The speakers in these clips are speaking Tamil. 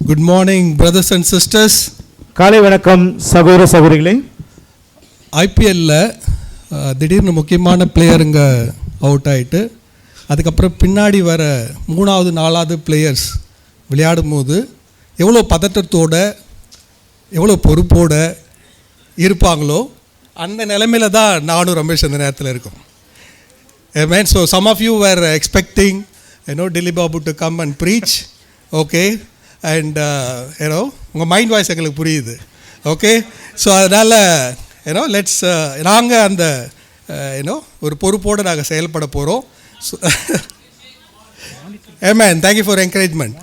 Good morning, brothers and sisters. காலை வணக்கம் சகோதர சகோதரிகளே. ஐபிஎல்ல திடீர்னு முக்கியமான பிளேயருங்க அவுட் ஆகிட்டு அதுக்கப்புறம் பின்னாடி வர 3வது 4வது பிளேயர்ஸ் விளையாடும் போது எவ்வளோ பதட்டத்தோட எவ்வளோ பொறுப்போட இருப்பாங்களோ அந்த நிலைமையில தான் நானும் ரமேஷ் அந்த நேரத்தில் இருக்கும். Amen. So some of you were expecting, Dilly Babu to come and preach. Okay. And உங்கள் மைண்ட் வாய்ஸ் எங்களுக்கு புரியுது. ஓகே, ஸோ அதனால் லெட்ஸ் நாங்கள் அந்த ஒரு பொறுப்போடு நாங்கள் செயல்பட போகிறோம். Amen. Thank you for encouragement.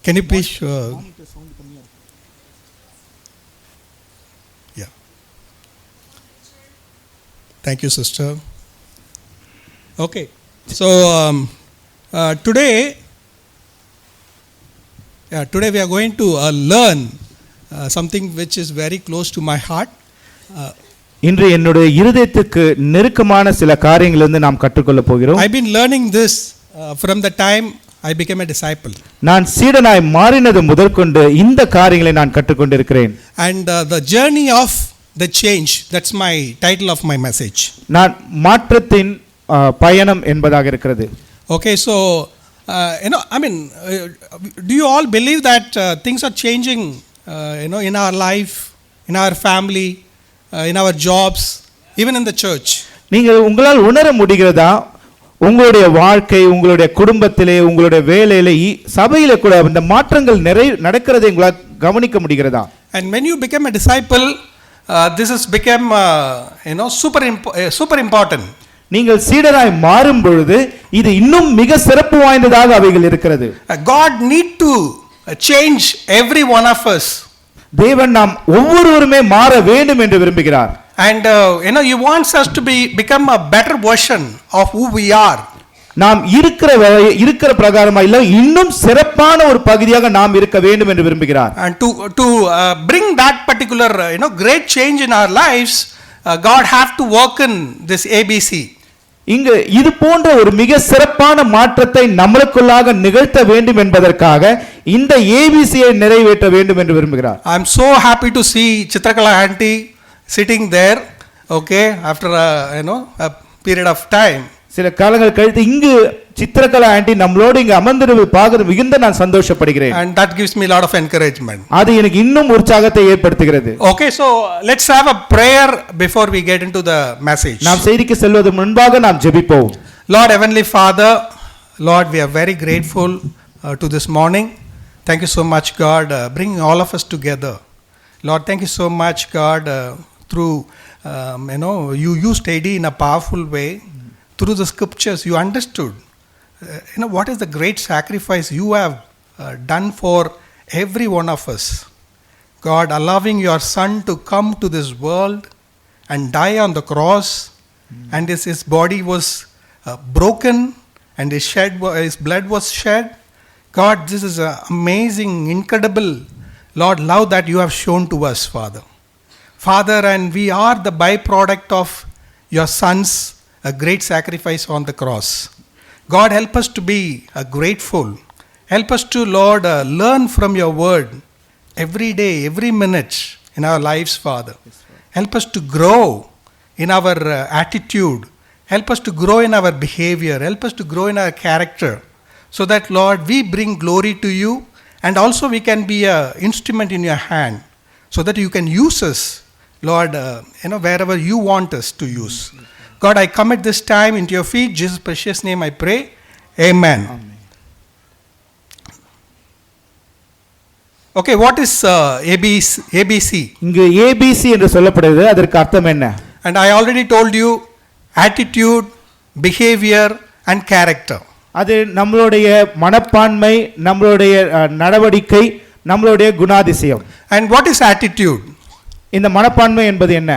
Can you please yeah. Thank you, sister. Okay. So today we are going to learn something which is very close to my heart. இன்று என்னுடைய இருதயத்துக்கு நெருக்கமான சில காரியங்களிலிருந்து நாம் கற்றுக்கொள்ள போகிறோம். I've been learning this from the time I became a disciple. நான் சீடனாய் மாறினது முதற்கொண்டு இந்த காரியங்களை நான் கற்றுக்கொண்டிருக்கிறேன். And the journey of the change, that's my title of my message. நான் மாற்றத்தின் பயணம் என்பதாக இருக்கிறது. Okay, so do you all believe that things are changing, in our life, in our family, in our jobs, even in the church? நீங்கள் உங்களால் உணர முடிகிறதா உங்களுடைய வாழ்க்கை, உங்களுடைய குடும்பத்திலே, உங்களுடைய வேலையிலே, சபையிலே கூட இந்த மாற்றங்கள் நடக்கிறதை உங்களால் கவனிக்க முடிகிறதா? And when you become a disciple, this has become super important. நீங்கள் சீடராய் மாறும் பொழுது இது இன்னும் மிக சிறப்பு வாய்ந்ததாக அவைகள் இருக்கிறது. God need to change every one of us. தேவன் நாம் ஒவ்வொருவருமே மாற வேண்டும் என்று விரும்புகிறார். And he wants us to become a better version of who we are. நாம் இருக்கிற பிரகாரமா இல்ல இன்னும் சிறப்பான ஒரு பகுதியாக நாம் இருக்க வேண்டும் என்று விரும்புகிறார். And to bring that particular great change in our lives, God have to work in this ABC. இங்கு இது போன்ற ஒரு மிக சிறப்பான மாற்றத்தை நம்மளுக்குள்ளாக நிகழ்த்த வேண்டும் என்பதற்காக இந்த ஏபிசியை நிறைவேற்ற வேண்டும் என்று விரும்புகிறார். I am so happy to see Chitrakala aunty sitting there, okay, after a period of time. சில காலங்கள் கழித்து இங்கு சித்திரகலா ஆண்டி நம்மளோடு இங்கு அமர்ந்திருப்பதை பார்க்க மிகுந்த நான் சந்தோஷப்படுகிறேன். And that gives me a lot of encouragement. அது எனக்கு இன்னும் உற்சாகத்தை ஏற்படுத்துகிறது. Okay, so let's have a prayer before we get into the message. நாம் செய்திக்கு செல்வதற்கு முன்பாக நாம் ஜெபிப்போம். Lord Heavenly Father, Lord, we are very grateful to this morning. Thank you so much, God, bringing all of us together. Lord, thank you so much, God, through you used Eddie in a powerful way. Through the scriptures you understood what is the great sacrifice you have done for every one of us. God, allowing your son to come to this world and die on the cross, and his body was broken and his blood was shed. God, this is an amazing, incredible, Lord, love that you have shown to us, Father, and we are the byproduct of your son's a great sacrifice on the cross. God, help us to be grateful. Help us to, Lord, learn from your word every day, every minute in our lives, Father. Help us to grow in our attitude. Help us to grow in our behavior. Help us to grow in our character. So that, Lord, we bring glory to you, and also we can be an instrument in your hand. So that you can use us, Lord, wherever you want us to use. God, I commit this time into your feet. Jesus' precious name I pray. Amen. Okay, what is ABC? இங்கு ABC என்று சொல்லப்படுகிறது. அதற்கு அர்த்தம் என்ன? And I already told you attitude, behavior and character. அது நம்மளுடைய மனப்பான்மை, நம்மளுடைய நடவடிக்கை, நம்மளுடைய குணாதிசயம். And what is attitude? இந்த மனப்பான்மை என்பது என்ன?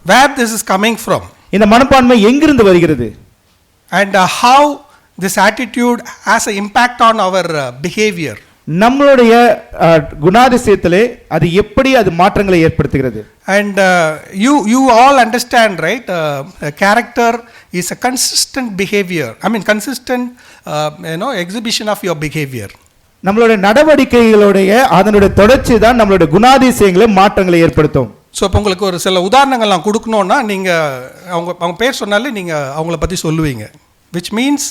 Where this is coming from? இந்த மனப்பான்மை எங்கிருந்து வருகிறது? And how this attitude has an impact on our behavior? நம்மளுடைய குணாதிசயத்திலே அது எப்படி அது மாற்றங்களை ஏற்படுத்துகிறது? And you all understand, right? Character is a consistent behavior. Consistent exhibition of your behavior. நம்மளுடைய நடவடிக்கைகளுடைய அதனுடைய தொடர்ச்சி தான் நம்மளுடைய குணாதிசயங்களை மாற்றங்களை ஏற்படுத்தும். ஸோ இப்போ உங்களுக்கு ஒரு சில உதாரணங்கள் நான் கொடுக்கணுன்னா நீங்கள் அவங்க பேர் சொன்னாலே நீங்கள் அவங்கள பற்றி சொல்லுவீங்க. Which means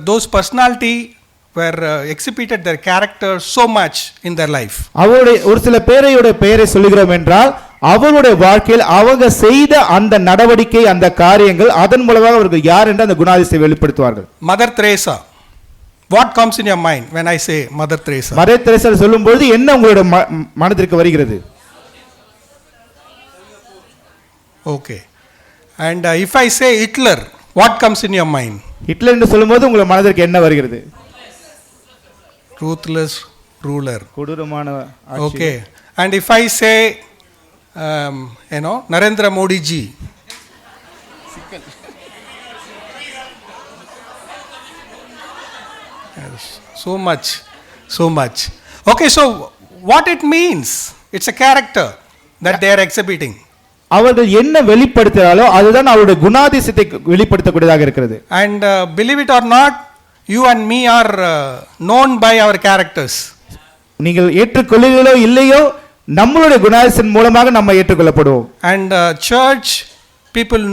those personality were exhibited their character so much in their life. அவருடைய ஒரு சில பேரையுடைய பெயரை சொல்லுகிறோம் என்றால் அவருடைய வாழ்க்கையில் அவங்க செய்த அந்த நடவடிக்கை அந்த காரியங்கள் அதன் மூலமாக அவர்கள் யார் என்று அந்த குணாதிசயத்தை வெளிப்படுத்துவார்கள். Mother Teresa. What comes in your mind when I say Mother Teresa? Mother Teresa சொல்லும்போது என்ன உங்களுடைய மனதிற்கு வருகிறது? Okay. And if I say Hitler, what comes in your mind? Hitler என்று சொல்லும்போது உங்கள் மனதிற்கு என்ன வருகிறது? Ruthless ruler. கொடூரமான ஆட்சி. Okay. And if I say Narendra Modi ji. So much. Okay, so what it means? It's a character that they are exhibiting. அவர்கள் என்ன வெளிப்படுத்துகிறாரோ அதுதான் அவருடைய குணாதிசயத்தை வெளிப்படுத்தக்கூடியதாக இருக்கிறது. And believe it or not, you and me are known by our characters. நீங்கள் ஏற்றுக்கொள்ளுங்களோ இல்லையோ நம்மளுடைய குணாதிசயம் மூலமாக நம்ம ஏற்றுக்கொள்ளப்படுவோம். And church people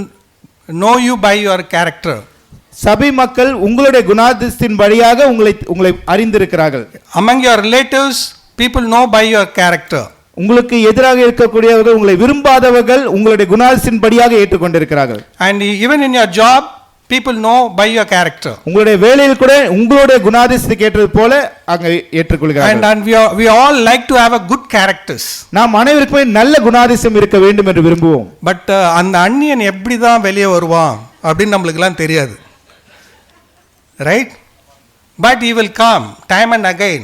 know you by your character. சபை மக்கள் உங்களுடைய குணாதிசயத்தின் வழியாக உங்களை அறிந்திருக்கிறார்கள். Among your relatives people know by your character. உங்களுக்கு எதிராக இருக்கக்கூடியவர்கள் உங்களை விரும்பாதவர்கள் உங்களுடைய குணாதிசயத்தின் படியாக ஏற்றுக்கொண்டிருக்கிறார்கள். And even in your job people know by your character. உங்களுடைய வேலையில் கூட உங்களுடைய குணாதிசயத்துக்கு ஏற்றது போல அங்க ஏற்றுக்கொள்கிறார்கள். And we all like to have a good characters. நாம் அனைவருக்குமே நல்ல குணாதிசயம் இருக்க வேண்டும் என்று விரும்புவோம். பட் அந்த அந்நியன் எப்படி தான் வெளியே வருவான் அப்படின்னு நம்மளுக்குலாம் தெரியாது. Right? But he will come time and again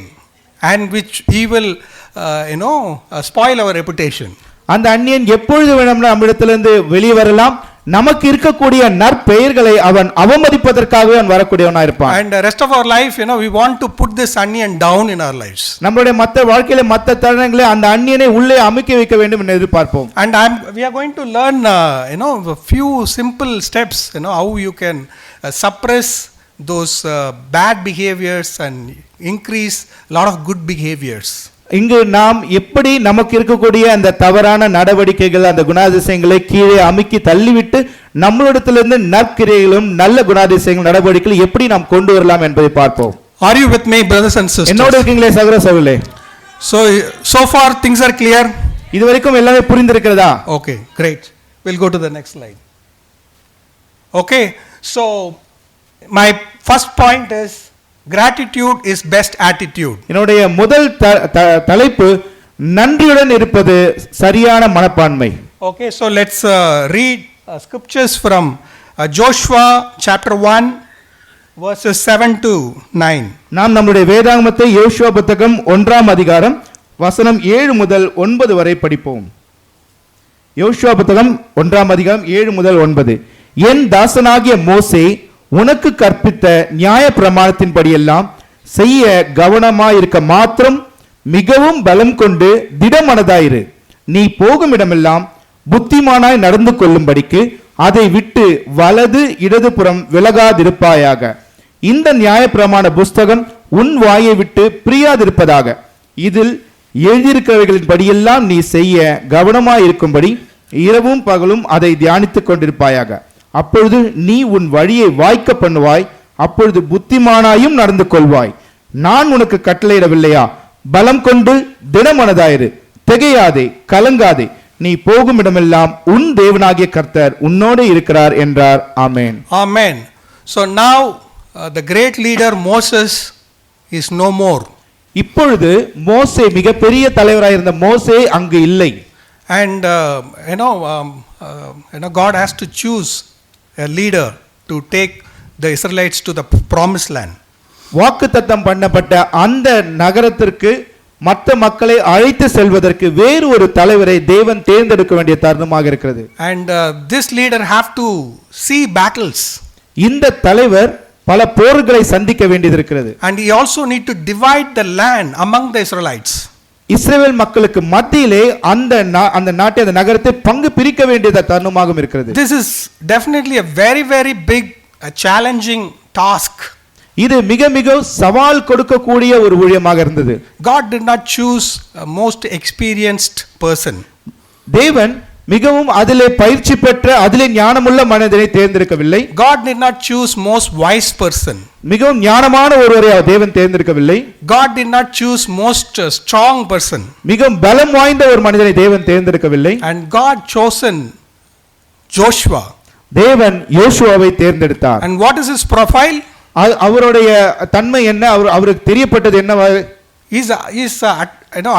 and which he will spoil our reputation. அந்த அந்நியன் எப்பொழுது வேணும்னா நம்மிடத்திலிருந்து வெளியே வரலாம். நமக்கு இருக்கக்கூடிய நற்பெயர்களை அவன் அவமதிப்பதற்காகவே அவன் வரக்கூடியவனா இருப்பான். And the rest of our life we want to put this onion down in our lives. நம்மளுடைய மத்த வாழ்க்கையில மத்த தருணங்களே அந்த அந்நியனை உள்ளே அமுக்கி வைக்க வேண்டும் என்று எதிர்பார்ப்போம். And we are going to learn a few simple steps how you can suppress those bad behaviors and increase a lot of good behaviors. இங்கு நாம் எப்படி நமக்கு இருக்கக்கூடிய அந்த தவறான நடவடிக்கைகள் அந்த குணாதிசயங்களை கீழே அமுக்கி தள்ளிவிட்டு நம்மளிடத்திலிருந்து நற்கிரியைகளும் நல்ல குணாதிசயங்கள் நடவடிக்கைகள் எப்படி நாம் கொண்டு வரலாம் என்பதை பார்ப்போம். Are you with me, brothers and sisters? என்னோட இருக்கீங்களே சகோதர சகோதரிகளே? So far things are clear. இதுவரைக்கும் எல்லாமே புரிந்திருக்கிறதா? Okay, great. We'll go to the next slide. Okay, so my first point is gratitude is best attitude. என்னுடைய முதல் தலைப்பு நன்றியுடன் இருப்பது சரியான மனப்பான்மை. Okay, so let's read scriptures from Joshua chapter 1 verses 7 to 9. நாம் நம்முடைய வேதாகமத்தை யோசுவா புத்தகம் 1ஆம் அதிகாரம் வசனம் 7 முதல் 9 வரை படிப்போம். யோசுவா புத்தகம் 1ஆம் அதிகாரம் 7 முதல் 9. என் தாசனாகிய மோசே உனக்கு கற்பித்த நியாய பிரமாணத்தின்படியெல்லாம் செய்ய கவனமாயிருக்க மாத்திரம் மிகவும் பலம் கொண்டு திடமனதாயிரு. நீ போகும் இடமெல்லாம் புத்திமானாய் நடந்து கொள்ளும்படிக்கு அதை விட்டு வலது இடதுபுறம் விலகாதிருப்பாயாக. இந்த நியாய பிரமாண புஸ்தகம் உன் வாயை விட்டு பிரியாதிருப்பதாக. இதில் எழுதியிருக்கிறவைகளின் படியெல்லாம் நீ செய்ய கவனமாயிருக்கும்படி இரவும் பகலும் அதை தியானித்துக் கொண்டிருப்பாயாக. அப்பொழுது நீ உன் வழியை வாய்க்க பண்ணுவாய். அப்பொழுது புத்திமானாயும் நடந்து கொள்வாய். நான் உனக்கு கட்டளையிடவில்லையா? பலம் கொண்டு திடமனதாயிரு, திகையாதே, கலங்காதே. நீ போகும் இடமெல்லாம் உன் தேவனாகிய கர்த்தர் உன்னோடு இருக்கிறார் என்றார். ஆமென். Amen. So now the great leader Moses is no more. இப்பொழுது மோசே மிகப்பெரிய தலைவராக இருந்த மோசே அங்கு இல்லை. And God has to choose a leader to take the Israelites to the promised land. வாக்குத்தத்தம் பண்ணப்பட்ட அந்த நகரத்திற்கு மற்ற மக்களை அழைத்து செல்வதற்கு வேறு ஒரு தலைவரை தேவன் தேர்ந்தெடுக்க வேண்டிய தருணமாக இருக்கிறது. And this leader have to see battles. இந்த தலைவர் பல போர்களை சந்திக்க வேண்டியது இருக்கிறது. And he also need to divide the land among the Israelites. இஸ்ரவேல் மக்களுக்கு மத்தியிலே அந்த நாட்டை அந்த நகரத்தை பங்கு பிரிக்க வேண்டிய தருணமாக இருக்கிறது. This is definitely a very very big challenging task. இது மிக மிக சவால் கொடுக்கக்கூடிய ஒரு ஊழியமாக இருந்தது. God did not choose a most experienced person. தேவன் மிகவும் அதிலே பயிற்சி பெற்ற அதிலே ஞானமுள்ள மனிதனை தேர்ந்தெடுக்கவில்லை. God did not choose most wise person. மிகவும் ஞானமான ஒருவரை தேவன் தேர்ந்தெடுக்கவில்லை. God did not choose most strong person. மிகவும் பலம் வாய்ந்த ஒரு மனிதனை தேவன் தேர்ந்தெடுக்கவில்லை. And God chosen Joshua. தேவன் யோசுவாவை தேர்ந்தெடுத்தார். And what is his profile? அவருடைய தன்மை என்ன? அவருக்கு தெரியப்பட்டது என்ன? He's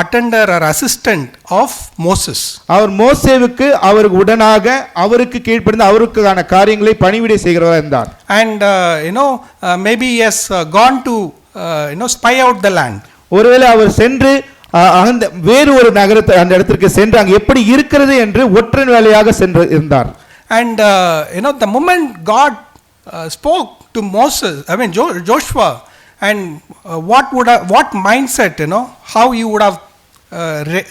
attender or assistant of Moses. அவர் மோசேவுக்கு அவருக்கு உடனாக அவருக்கு கீழ்ப்படிந்து அவருக்கான காரியங்களை பணிவிடை செய்கிறவராக இருந்தார். And maybe he has gone to spy out the land. ஒருவேளை அவர் சென்று அந்த வேறு ஒரு நகரத்தை அந்த இடத்திற்கு சென்று அங்கு எப்படி இருக்கிறது என்று ஒற்றன் வேலையாக சென்று இருந்தார். And the moment God spoke to Moses, Joshua, and what mindset, how he would have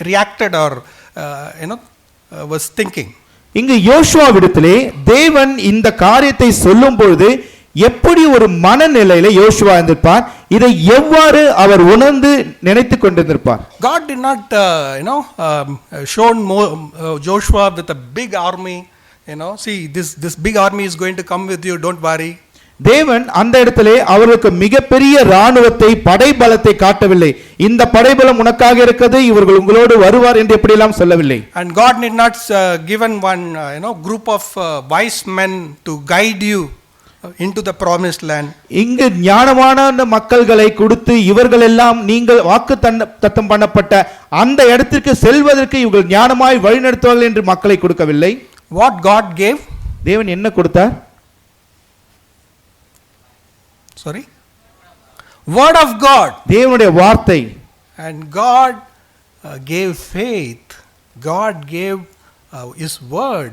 reacted or was thinking. இங்கு யோசுவாவிடத்திலே தேவன் இந்த காரியத்தை சொல்லும் பொழுது எப்படி ஒரு மனநிலையில யோசுவா இருந்திருப்பார், இதை எவ்வாறு அவர் உணர்ந்து நினைத்து கொண்டிருந்திருப்பார்? God did not shown Joshua with a big army. See, this big army is going to come with you, don't worry. தேவன் அந்த இடத்திலே அவருக்கு மிகப்பெரிய ராணுவத்தை படைபலத்தை காட்டவில்லை. இந்த படைபலம் உனக்காக இருக்கிறது, இவர்கள் உங்களோடு வருவார் என்று எப்படியெல்லாம் சொல்லவில்லை. And God did not given one group of wise men to guide you into the promised land. இங்கு ஞானமான மக்கள்களை கொடுத்து இவர்கள் எல்லாம் நீங்கள் வாக்கு தத்தம் பண்ணப்பட்ட அந்த இடத்திற்கு செல்வதற்கு இவர்கள் ஞானமாய் வழிநடத்துவார்கள் என்று மக்களை கொடுக்கவில்லை. What God gave? தேவன் என்ன கொடுத்தார்? Sorry? Word of God. தேவனுடைய வார்த்தை. And God gave faith. God gave his word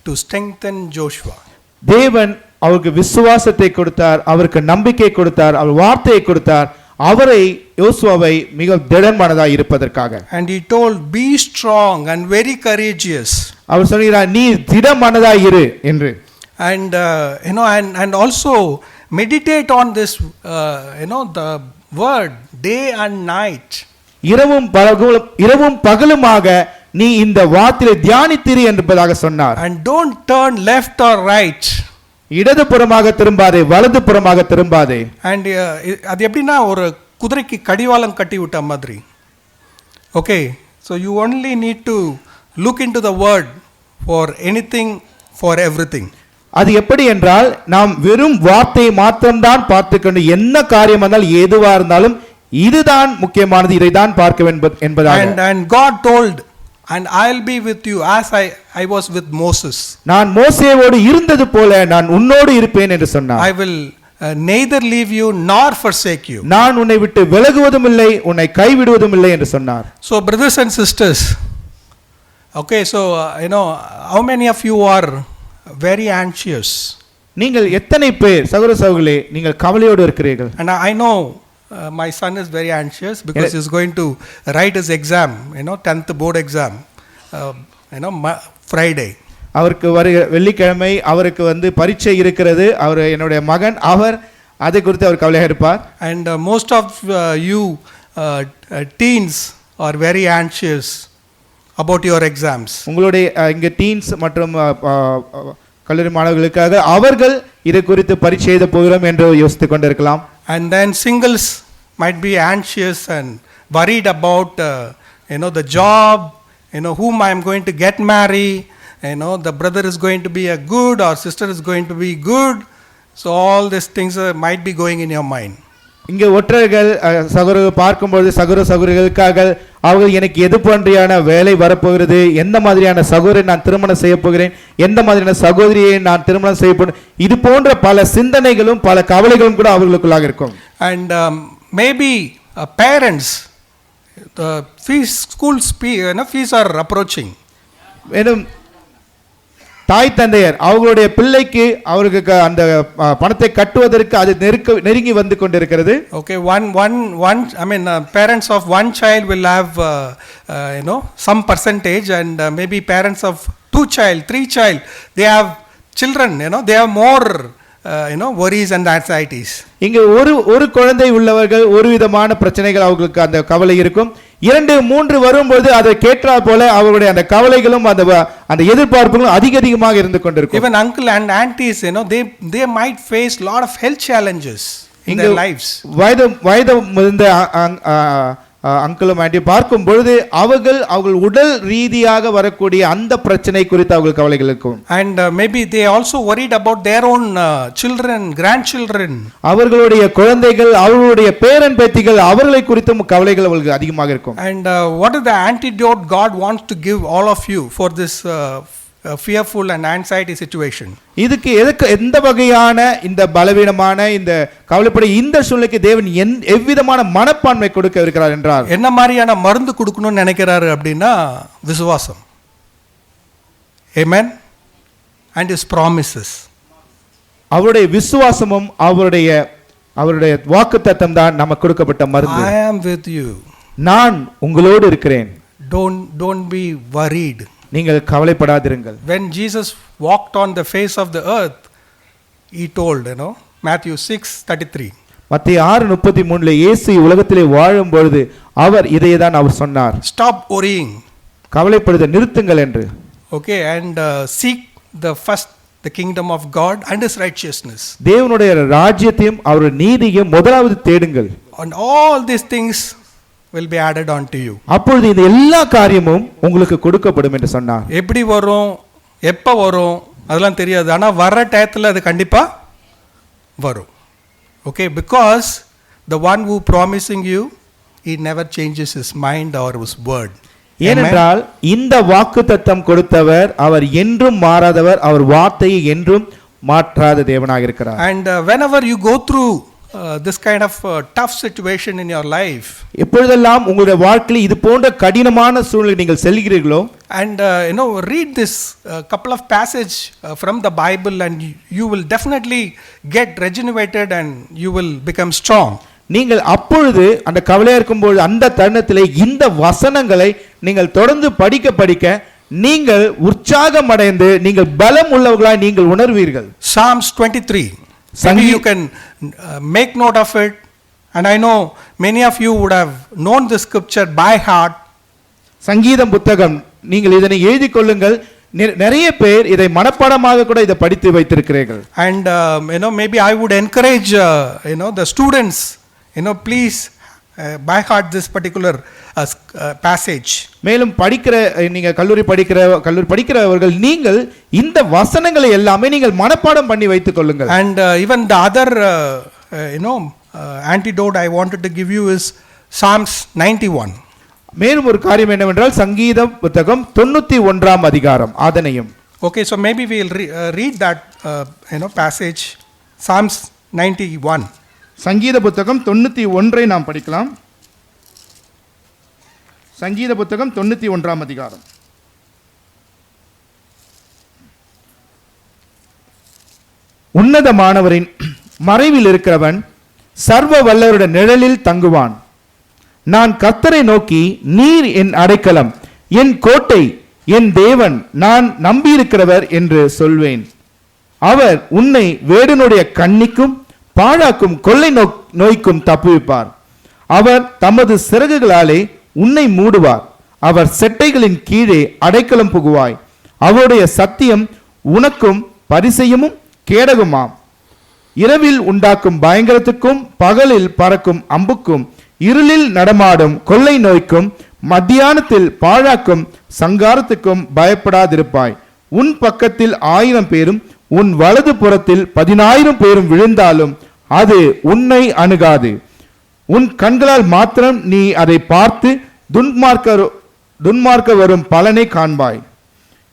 to strengthen Joshua. தேவன் அவருக்கு விசுவாசத்தை கொடுத்தார், அவருக்கு நம்பிக்கை கொடுத்தார், அவர் வார்த்தையை கொடுத்தார், அவரை யோசுவாவை மிக திடமானதாய் இருப்பதற்காக. And he told, be strong and very courageous. அவர் சொல்கிறார், நீ திடமானதாய் இரு என்று. And and also meditate on this the word day and night. இரவும் பகலுமாக நீ இந்த வார்த்தையை தியானித்திரு என்பதாக சொன்னார். And don't turn left or right. இடது புறமாக திரும்பாதே, வலது புறமாக திரும்பாதே. And அது எப்படின்னா ஒரு குதிரைக்கு கடிவாளம் கட்டி விட்ட மாதிரி. Okay, so you only need to look into the word for anything, for everything. அது எப்படி என்றால் நாம் வெறும் வார்த்தையை மாத்திரம்தான் பார்த்துக்கொண்டு என்ன காரியம் வந்தால் எதுவா இருந்தாலும் இதுதான் முக்கியமானது, இதைதான் பார்க்க என்பதாக. And God told, and I'll be with you as I was with Moses. நான் மோசேயோடு இருந்தது போல நான் உன்னோடு இருப்பேன் என்று சொன்னார். I will neither leave you nor forsake you. நான் உன்னை விட்டு விலகுவதும் இல்லை, உன்னை கைவிடுவதும் இல்லை என்று சொன்னார். So brothers and sisters, okay, so how many of you are very anxious? நீங்கள் எத்தனை பேர் சகோதர சகோதரிகளே நீங்கள் கவலையோடு இருக்கிறீர்கள்? And I know my son is very anxious because he's going to write his exam, 10th board exam, Friday. அவருக்கு வெள்ளிக்கிழமை அவருக்கு பரீட்சை இருக்கிறது. அவர் என்னுடைய மகன், அவர் அதை குறித்து அவர் கவலையாக இருப்பார். And most of you teens are very anxious about your exams. உங்களுடைய இங்க டீன்ஸ் மற்றும் கல்லூரி மாணவர்களுக்காக அவர்கள் இதை குறித்து பரீட்சை எழுத போகிறோம் என்று யோசித்துக் கொண்டிருக்கலாம். And then singles might be anxious and worried about the job, whom I am going to get married, the brother is going to be a good or sister is going to be good. So all these things might be going in your mind. இங்கே ஒற்றர்கள் சகோதரர்கள் பார்க்கும்போது சகோதர சகோதரிகளுக்காக அவர்கள் எனக்கு எது போன்றையான வேலை வரப்போகிறது, எந்த மாதிரியான சகோதரரை நான் திருமணம் செய்ய போகிறேன், எந்த மாதிரியான சகோதரியை நான் திருமணம் செய்ய போகிறேன், இது போன்ற பல சிந்தனைகளும் பல கவலைகளும் கூட அவர்களுக்குள்ளாக இருக்கும். And maybe parents, the fees are approaching. தாய் தந்தையர் அவர்களுடைய பிள்ளைக்கு அவருக்கு அந்த பணத்தை கட்டுவதற்கு அது நெருங்கி வந்து கொண்டிருக்கிறது. Okay, one parents of one child will have some percentage, and maybe parents of 2 child, 3 child, they have children, they have more worries and anxieties. இங்க ஒரு குழந்தை உள்ளவர்கள் ஒரு விதமான பிரச்சனைகள் அவங்களுக்கு அந்த கவலை இருக்கும். 2 3 வரும்போது அதை கேட்டா போல அவருடைய அந்த கவலைகளும் அந்த எதிர்பார்ப்புகளும் அதிகமாக இருந்து கொண்டிருக்கும். Even uncle and aunties, they might face lot of health challenges in their lives. வயது முதிர்ந்த அங்கிளும் ஆண்டி பார்க்கும் பொழுது அவர்கள் உடல் ரீதியாக வரக்கூடிய அந்த பிரச்சனை குறித்து அவர்கள் கவலைகள் இருக்கும். And maybe they also worried about their own children, grandchildren. அவர்களுடைய குழந்தைகள், அவர்களுடைய பேரன் பேத்திகள், அவர்களை குறித்தும் கவலைகள் அவர்களுக்கு அதிகமாக இருக்கும். And what is the antidote God wants to give all of you for this fearful and anxiety situation? இதுக்கு எந்த வகையான இந்த பலவீனமான இந்த கவலைப்பட இந்த சூழ்நிலைக்கு தேவன் எவ்விதமான மனப்பான்மை கொடுக்க இருக்கிறார் என்றால் என்ன மாதிரியான மருந்து கொடுக்கணும்னு நினைக்கிறாரு அப்படின்னா விசுவாசம். Amen. And his promises. அவருடைய விசுவாசமும் அவருடைய வாக்குத்தத்தம் தான் நமக்கு கொடுக்கப்பட்ட மருந்து. I am with you. நான் உங்களோடு இருக்கிறேன். Don't be worried. நீங்கள் கவலைப்படாதிருங்கள். When Jesus walked on the face of the earth, he told, Matthew 6:33. மத்தேயு 6:33ல இயேசு உலகத்திலே வாழும் பொழுது இதைதான் அவர் சொன்னார். Stop worrying. கவலைப்படுவதை நிறுத்துங்கள் என்று. Okay, and seek the kingdom of God and his righteousness. தேவனுடைய ராஜ்யத்தையும் அவருடைய நீதியையும் முதலாவது தேடுங்கள். And all these things will be added on to you. அப்பொழுது இந்த எல்லா காரியமும் உங்களுக்கு கொடுக்கப்படும் என்று சொன்னார். எப்படி வரும், எப்ப வரும் அதெல்லாம் தெரியாது, ஆனா வர டயத்துல அது கண்டிப்பா வரும். Okay, because the one who promising you, he never changes his mind or his word. ஏனென்றால் இந்த வாக்குத்தத்தம் கொடுத்தவர் அவர் என்றும் மாறாதவர், அவர் வார்த்தையை என்றும் மாற்றாத தேவனாக இருக்கிறார். And whenever you go through this kind of tough situation in your life, எப்பொழுதெல்லாம் உங்களுடைய வாழ்க்கையில் இது போன்ற கடினமான சூழ்நிலை நீங்கள் செல்கிறீர்களோ, and read this couple of passage from the Bible, and you will definitely get regenerated and you will become strong. நீங்கள் அப்பொழுது அந்த கவலையா இருக்கும்போது அந்த தருணத்திலே இந்த வசனங்களை நீங்கள் தொடர்ந்து படிக்க நீங்கள் உற்சாகம் அடைந்து நீங்கள் பலம் உள்ளவர்களாய் நீங்கள் உணர்வீர்கள். Psalms 23. Maybe you can make note of it, and I know many of you would have known this scripture by heart. சங்கீதம் புத்தகம் நீங்கள் இதனை எழுதி கொள்ளுங்கள். நிறைய பேர் இதை மனப்பாடமாக கூட இதை படித்து வைத்திருக்கிறீர்கள். And maybe I would encourage the students, please by heart this particular passage. மேலும் நீங்க கல்லூரி படிக்கிறவர்கள் நீங்கள் இந்த வசனங்களை எல்லாமே நீங்கள் மனப்பாடம் பண்ணி வைத்துக் கொள்ளுங்கள். And even the other antidote I wanted to give you is Psalms 91. மேலும் ஒரு காரியம் என்னவென்றால் சங்கீதம் புத்தகம் 91ஆம் அதிகாரம் அதனையும். Okay, so maybe we will read that passage, Psalms 91. சங்கீத புத்தகம் 91ஐ நாம் படிக்கலாம். சங்கீத புத்தகம் 91ஆம் அதிகாரம். உன்னதமானவரின் மறைவில் இருக்கிறவன் சர்வ வல்லவருடைய நிழலில் தங்குவான். நான் கர்த்தரை நோக்கி, நீர் என் அடைக்கலம், என் கோட்டை, என் தேவன், நான் நம்பியிருக்கிறவர் என்று சொல்வேன். அவர் உன்னை வேடனுடைய கண்ணிக்கும் பாழாக்கும் கொள்ளை நோய்க்கும் தப்புவிப்பார். அவர் தமது சிறகுகளாலே உன்னை மூடுவார். அவர் செட்டைகளின் கீழே அடைக்கலம் புகுவாய். அவருடைய சத்தியம் உனக்கும் பரிசெயமும் கேடகுமாம். இரவில் உண்டாக்கும் பயங்கரத்துக்கும் பகலில் பறக்கும் அம்புக்கும் இருளில் நடமாடும் கொள்ளை நோய்க்கும் மத்தியானத்தில் பாழாக்கும் சங்காரத்துக்கும் பயப்படாதிருப்பாய். உன் பக்கத்தில் 1000 பேரும் உன் வலது புறத்தில் 10,000 பேரும் விழுந்தாலும் அது உன்னை அணுகாது. உன் கண்களால் மாத்திரம் நீ அதை பார்த்து துன்மார்க்க வரும் பலனை காண்பாய்.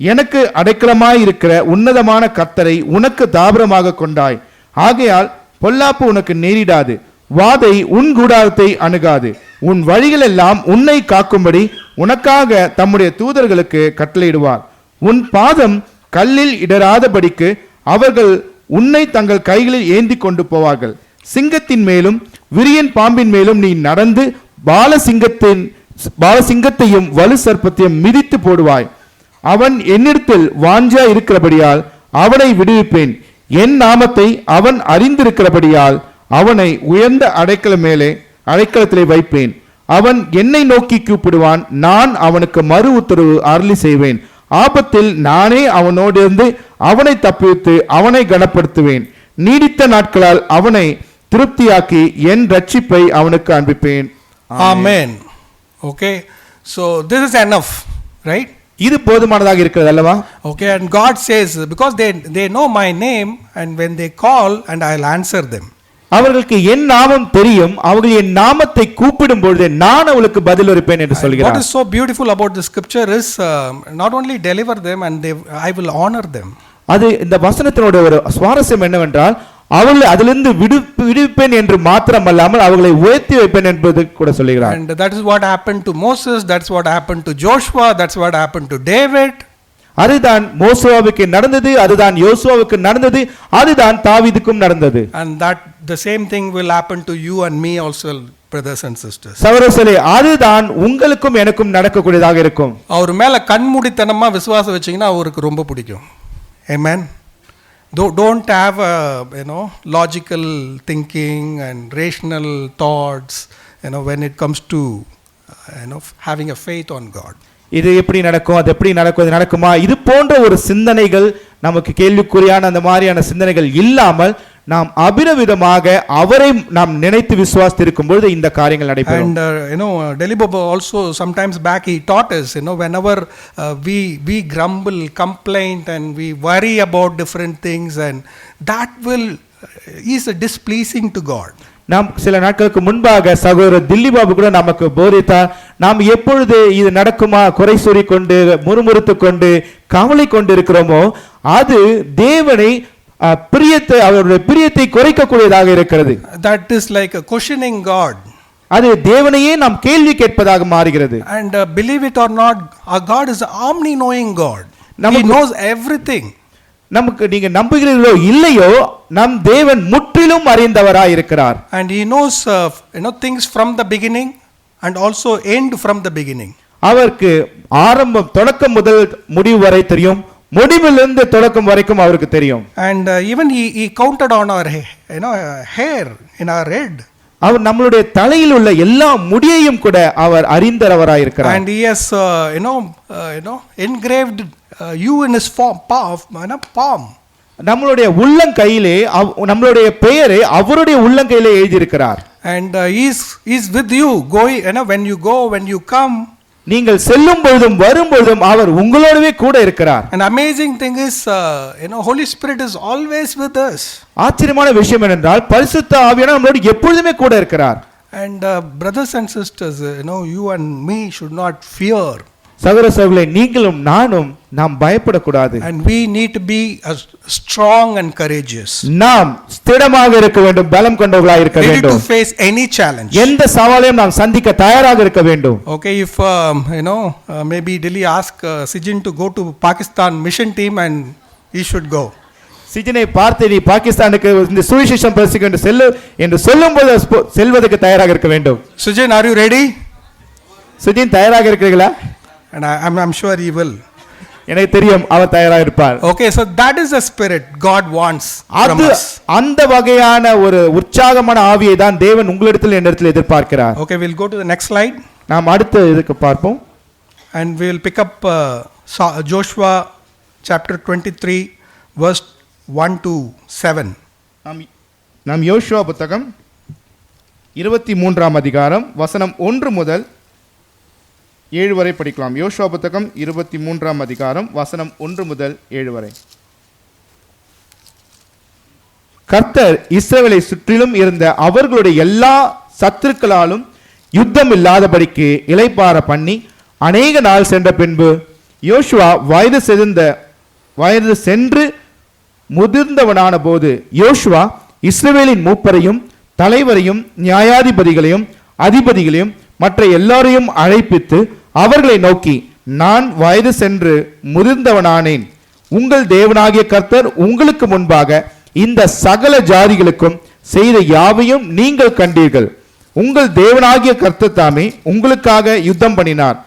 எனக்கு அடைக்கலமாயிருக்கிற உன்னதமான கர்த்தரை உனக்கு தாபரமாக கொண்டாய். ஆகையால் பொல்லாப்பு உனக்கு நேரிடாது, வாதை உன் கூடாரத்தை அணுகாது. உன் வழிகளெல்லாம் உன்னை காக்கும்படி உனக்காக தம்முடைய தூதர்களுக்கு கட்டளையிடுவார். உன் பாதம் கல்லில் இடராதபடிக்கு அவர்கள் உன்னை தங்கள் கைகளில் ஏந்தி கொண்டு போவார்கள். சிங்கத்தின் மேலும் விரியன் பாம்பின் மேலும் நீ நடந்து பாலசிங்கத்தையும் வலு சர்ப்பத்தையும் மிதித்து போடுவாய். அவன் என்னிடத்தில் வாஞ்சா இருக்கிறபடியால் அவனை விடுவிப்பேன். என் நாமத்தை அவன் அறிந்திருக்கிறபடியால் அவனை உயர்ந்த அடைக்கலத்திலே வைப்பேன். அவன் என்னை நோக்கி கூப்பிடுவான், நான் அவனுக்கு மறு உத்தரவு அருளி செய்வேன். ஆபத்தில் நானே அவனோடு இருந்து அவனை தப்புவித்து அவனை கனப்படுத்துவேன். நீடித்த நாட்களால் அவனை திருப்தியாக்கி என் ரட்சிப்பை அவனுக்கு அனுப்பிப்பேன். Amen. Okay, so this is enough, right? இது போதுமானதாக இருக்கிறது அல்லவா? Okay, and God says, because they know my name, and when they call, and I'll answer them. அவர்களுக்கு என் நாமம் தெரியும், அவர்கள் என் நாமத்தை கூப்பிடும் பொழுது நான் அவளுக்கு பதில் அளிப்பேன் என்று சொல்கிறார். What is so beautiful about the scripture is not only deliver them, and I will honor them. அது இந்த வசனத்தினோட ஒரு சுவாரஸ்யம் என்னவென்றால், அவர்களை அதிலிருந்து விடுவிப்பேன் என்று மாத்திரமல்லாமல் அவர்களை உயர்த்தி வைப்பேன் என்பது கூட சொல்கிறார். And that is what happened to Moses, that's what happened to Joshua, that's what happened to David. அதுதான் மோசேவுக்கு நடந்தது, அதுதான் யோசுவாவுக்கு நடந்தது, அதுதான் தாவீதுக்கும் நடந்தது. And that the same thing will happen to you and me also, brothers and sisters. சகோதரர்களே, அதுதான் உங்களுக்கும் எனக்கும் நடக்கக்கூடியதாக இருக்கும். அவர் மேல கண்மூடித்தனமா விசுவாசம் வச்சீங்கன்னா அவருக்கு ரொம்ப பிடிக்கும். Amen. Don't have logical thinking and rational thoughts, when it comes to having a faith on God. இது எப்படி நடக்கும், அது எப்படி நடக்கும், இது நடக்குமா, இது போன்ற ஒரு சிந்தனைகள் நமக்கு கேள்விக்குறியான அந்த மாதிரியான சிந்தனைகள் இல்லாமல் நாம் அபிரவிதமாக அவரை நாம் நினைத்து விசுவாசித்திருக்கும் பொழுது இந்த காரியங்கள் நடைபெறும். And Delhi Baba also sometimes back he taught us, whenever we grumble, complain, and we worry about different things, and that will is displeasing to God. நாம் சில நாட்களுக்கு முன்பாக சகோதரர் தில்லி பாபு கூட நமக்கு போதித்தார், நாம் எப்பொழுது இது நடக்குமா குறை சொல்லி கொண்டு முறுமுறுத்து கொண்டு கவலை கொண்டு இருக்கிறோமோ அது தேவனை பிரியத்தை அவருடைய பிரியத்தை குறைக்கக்கூடியதாக இருக்கிறது. That is like a questioning God. அது தேவனையே நாம் கேள்வி கேட்பதாக மாறுகிறது. And believe it or not, our God is an omni-knowing God. He knows everything. நமக்கு நீங்க நம்புகிறீர்களோ இல்லையோ நம் தேவன் முற்றிலும் அறிந்தவராய் இருக்கிறார். And he knows things from the beginning and also end from the beginning. அவருக்கு ஆரம்பம் தொடக்கம் முதல் முடிவு வரை தெரியும், முடிவிலிருந்து தொடக்கம் வரைக்கும் அவருக்கு தெரியும். And even he counted on our hair in our head. அவர் நம்மளுடைய தலையில் உள்ள எல்லா முடியையும் கூட அவர் அறிந்தவராய் இருக்கிறார். And he has engraved you in his palm. நம்மளுடைய உள்ளங்கையிலே நம்மளுடைய பெயரை அவருடைய உள்ளங்கையிலே எழுதி இருக்கிறார். And he is with you going, when you go, when you come. நீங்கள் செல்லும் பொழுதும் வரும் பொழுதும் அவர் உங்களோடவே கூட இருக்கிறார். An amazing thing is Holy Spirit is always with us. ஆச்சரியமான விஷயம் என்னென்றால் பரிசுத்த ஆவியானவர் நம்மளோடு எப்பொழுதுமே கூட இருக்கிறார். And brothers and sisters, you and me should not fear. சகோதர சகோதரிகளே, நீங்களும் நானும் நாம் பயப்படக்கூடாது. And we need to be strong and courageous. நாம் ஸ்திரமாக இருக்க வேண்டும், பலம் கொண்டவர்களாக இருக்க வேண்டும். We need to face any challenge. எந்த சவாலையும் நாம் சந்திக்க தயாராக இருக்க வேண்டும். Okay, if maybe Delhi ask Sijin to go to Pakistan mission team, and he should go. சிஜினை பார்த்து நீ பாகிஸ்தானுக்கு இந்த சுவிசேஷம் பிரசங்கிக்க செல்லு என்று சொல்லும்போது செல்வதற்கு தயாராக இருக்க வேண்டும். Sijin, are you ready? Sijin தயாராக இருக்கிறீர்களா? And I'm sure he will. எனக்கு தெரியும் அவர் தயாராக இருப்பார். Okay, so that is the spirit God wants from us. அந்த வகையான ஒரு உற்சாகமான ஆவியை தான் தேவன் உங்களிடத்தில் என்னிடத்தில் எதிர்பார்க்கிறார். Okay, we'll go to the next slide. நாம் அடுத்து இதுக்கு பார்ப்போம். And we'll pick up Joshua chapter 23 verse 1 to 7. நாம் யோசுவா புத்தகம் 23ஆம் அதிகாரம் வசனம் 1 முதல் 7 வரை படிக்கலாம். யோசுவா புத்தகம் 23ஆம் அதிகாரம் வசனம் 1 முதல் 7 வரை. கர்த்தர் இஸ்ரவேலை சுற்றிலும் இருந்த அவர்களுடைய எல்லா சத்துருக்களாலும் யுத்தம் இல்லாதபடிக்கு இளைப்பாற பண்ணி அநேக நாள் சென்ற பின்பு யோசுவா வயது சென்று முதிர்ந்தவனான போது யோசுவா இஸ்ரவேலின் மூப்பரையும் தலைவரையும் நியாயாதிபதிகளையும் அதிபதிகளையும் மற்ற எல்லாரையும் அழைப்பித்து அவர்களை நோக்கி, நான் வயது சென்று முதிர்ந்தவனானேன். உங்கள் தேவனாகிய கர்த்தர் உங்களுக்கு முன்பாக இந்த சகல ஜாதிகளுக்கும் செய்த யாவையும் நீங்கள் கண்டீர்கள். உங்கள் தேவனாகிய கர்த்தர் தாமே உங்களுக்காக யுத்தம் பண்ணினார்.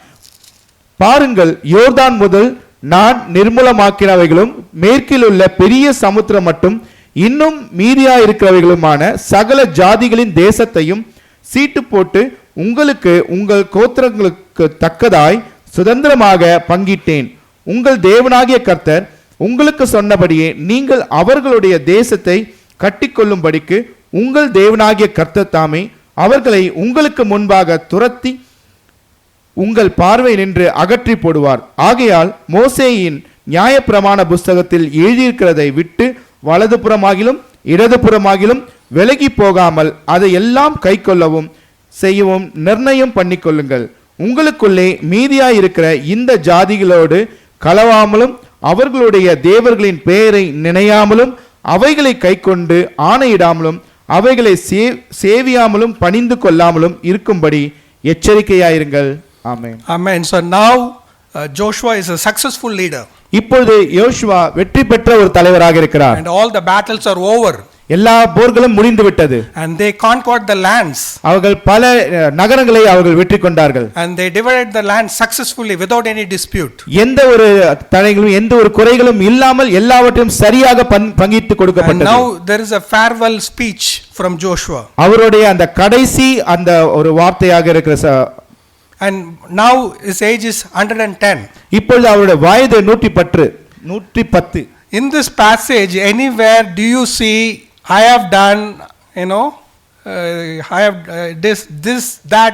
பாருங்கள், யோர்தான் முதல் நான் நிர்மூலமாக்கினவைகளும் மேற்கில் உள்ள பெரிய சமுத்திரம் மட்டும் இன்னும் மீதியா இருக்கிறவைகளுமான சகல ஜாதிகளின் தேசத்தையும் சீட்டு போட்டு உங்களுக்கு உங்கள் கோத்திரங்களுக்கு தக்கதாய் சுதந்திரமாக பங்கிட்டேன். உங்கள் தேவனாகிய கர்த்தர் உங்களுக்கு சொன்னபடியே நீங்கள் அவர்களுடைய தேசத்தை கட்டிக்கொள்ளும்படிக்கு உங்கள் தேவனாகிய கர்த்தர் தாமே அவர்களை உங்களுக்கு முன்பாக துரத்தி உங்கள் பார்வை நின்று அகற்றி போடுவார். ஆகையால் மோசேயின் நியாயப்பிரமாண புஸ்தகத்தில் எழுதியிருக்கிறதை விட்டு வலதுபுறமாகிலும் இடதுபுறமாகிலும் விலகி போகாமல் அதை எல்லாம் கைக்கொள்ளவும் செய்யவும் நிர்ணயம் பண்ணிக்கொள்ளுங்கள். உங்களுக்குள்ளே மீதியாயிருக்கிற இந்த ஜாதிகளோடு கலவாமலும் அவர்களுடைய தேவர்களின் பெயரை நினையாமலும் அவைகளை கைக்கொண்டு ஆணையிடாமலும் அவைகளை சேவியாமலும் பணிந்து கொள்ளாமலும் இருக்கும்படி எச்சரிக்கையாயிருங்கள். ஆமென். Amen. So now Joshua is a successful leader. இப்பொழுது யோசுவா வெற்றி பெற்ற ஒரு தலைவராக இருக்கிறார். And all the battles are over. எல்லா போர்களும் முடிந்து விட்டது. And they conquered the lands. அவர்கள் பல நகரங்களை அவர்கள் வெற்றி கொண்டார்கள். And they divided the land successfully without any dispute. எந்த ஒரு தடைகளும் எந்த ஒரு குறைகளும் இல்லாமல் எல்லாவற்றையும் சரியாக பங்கிட்டு கொடுக்கப்பட்டது. And now there is a farewell speech from Joshua. அவருடைய அந்த கடைசி அந்த ஒரு வார்த்தையாக இருக்கிற And now his age is 110. இப்பொழுது அவருடைய வயது 110. In this passage, anywhere do you see I have done, I have this, that?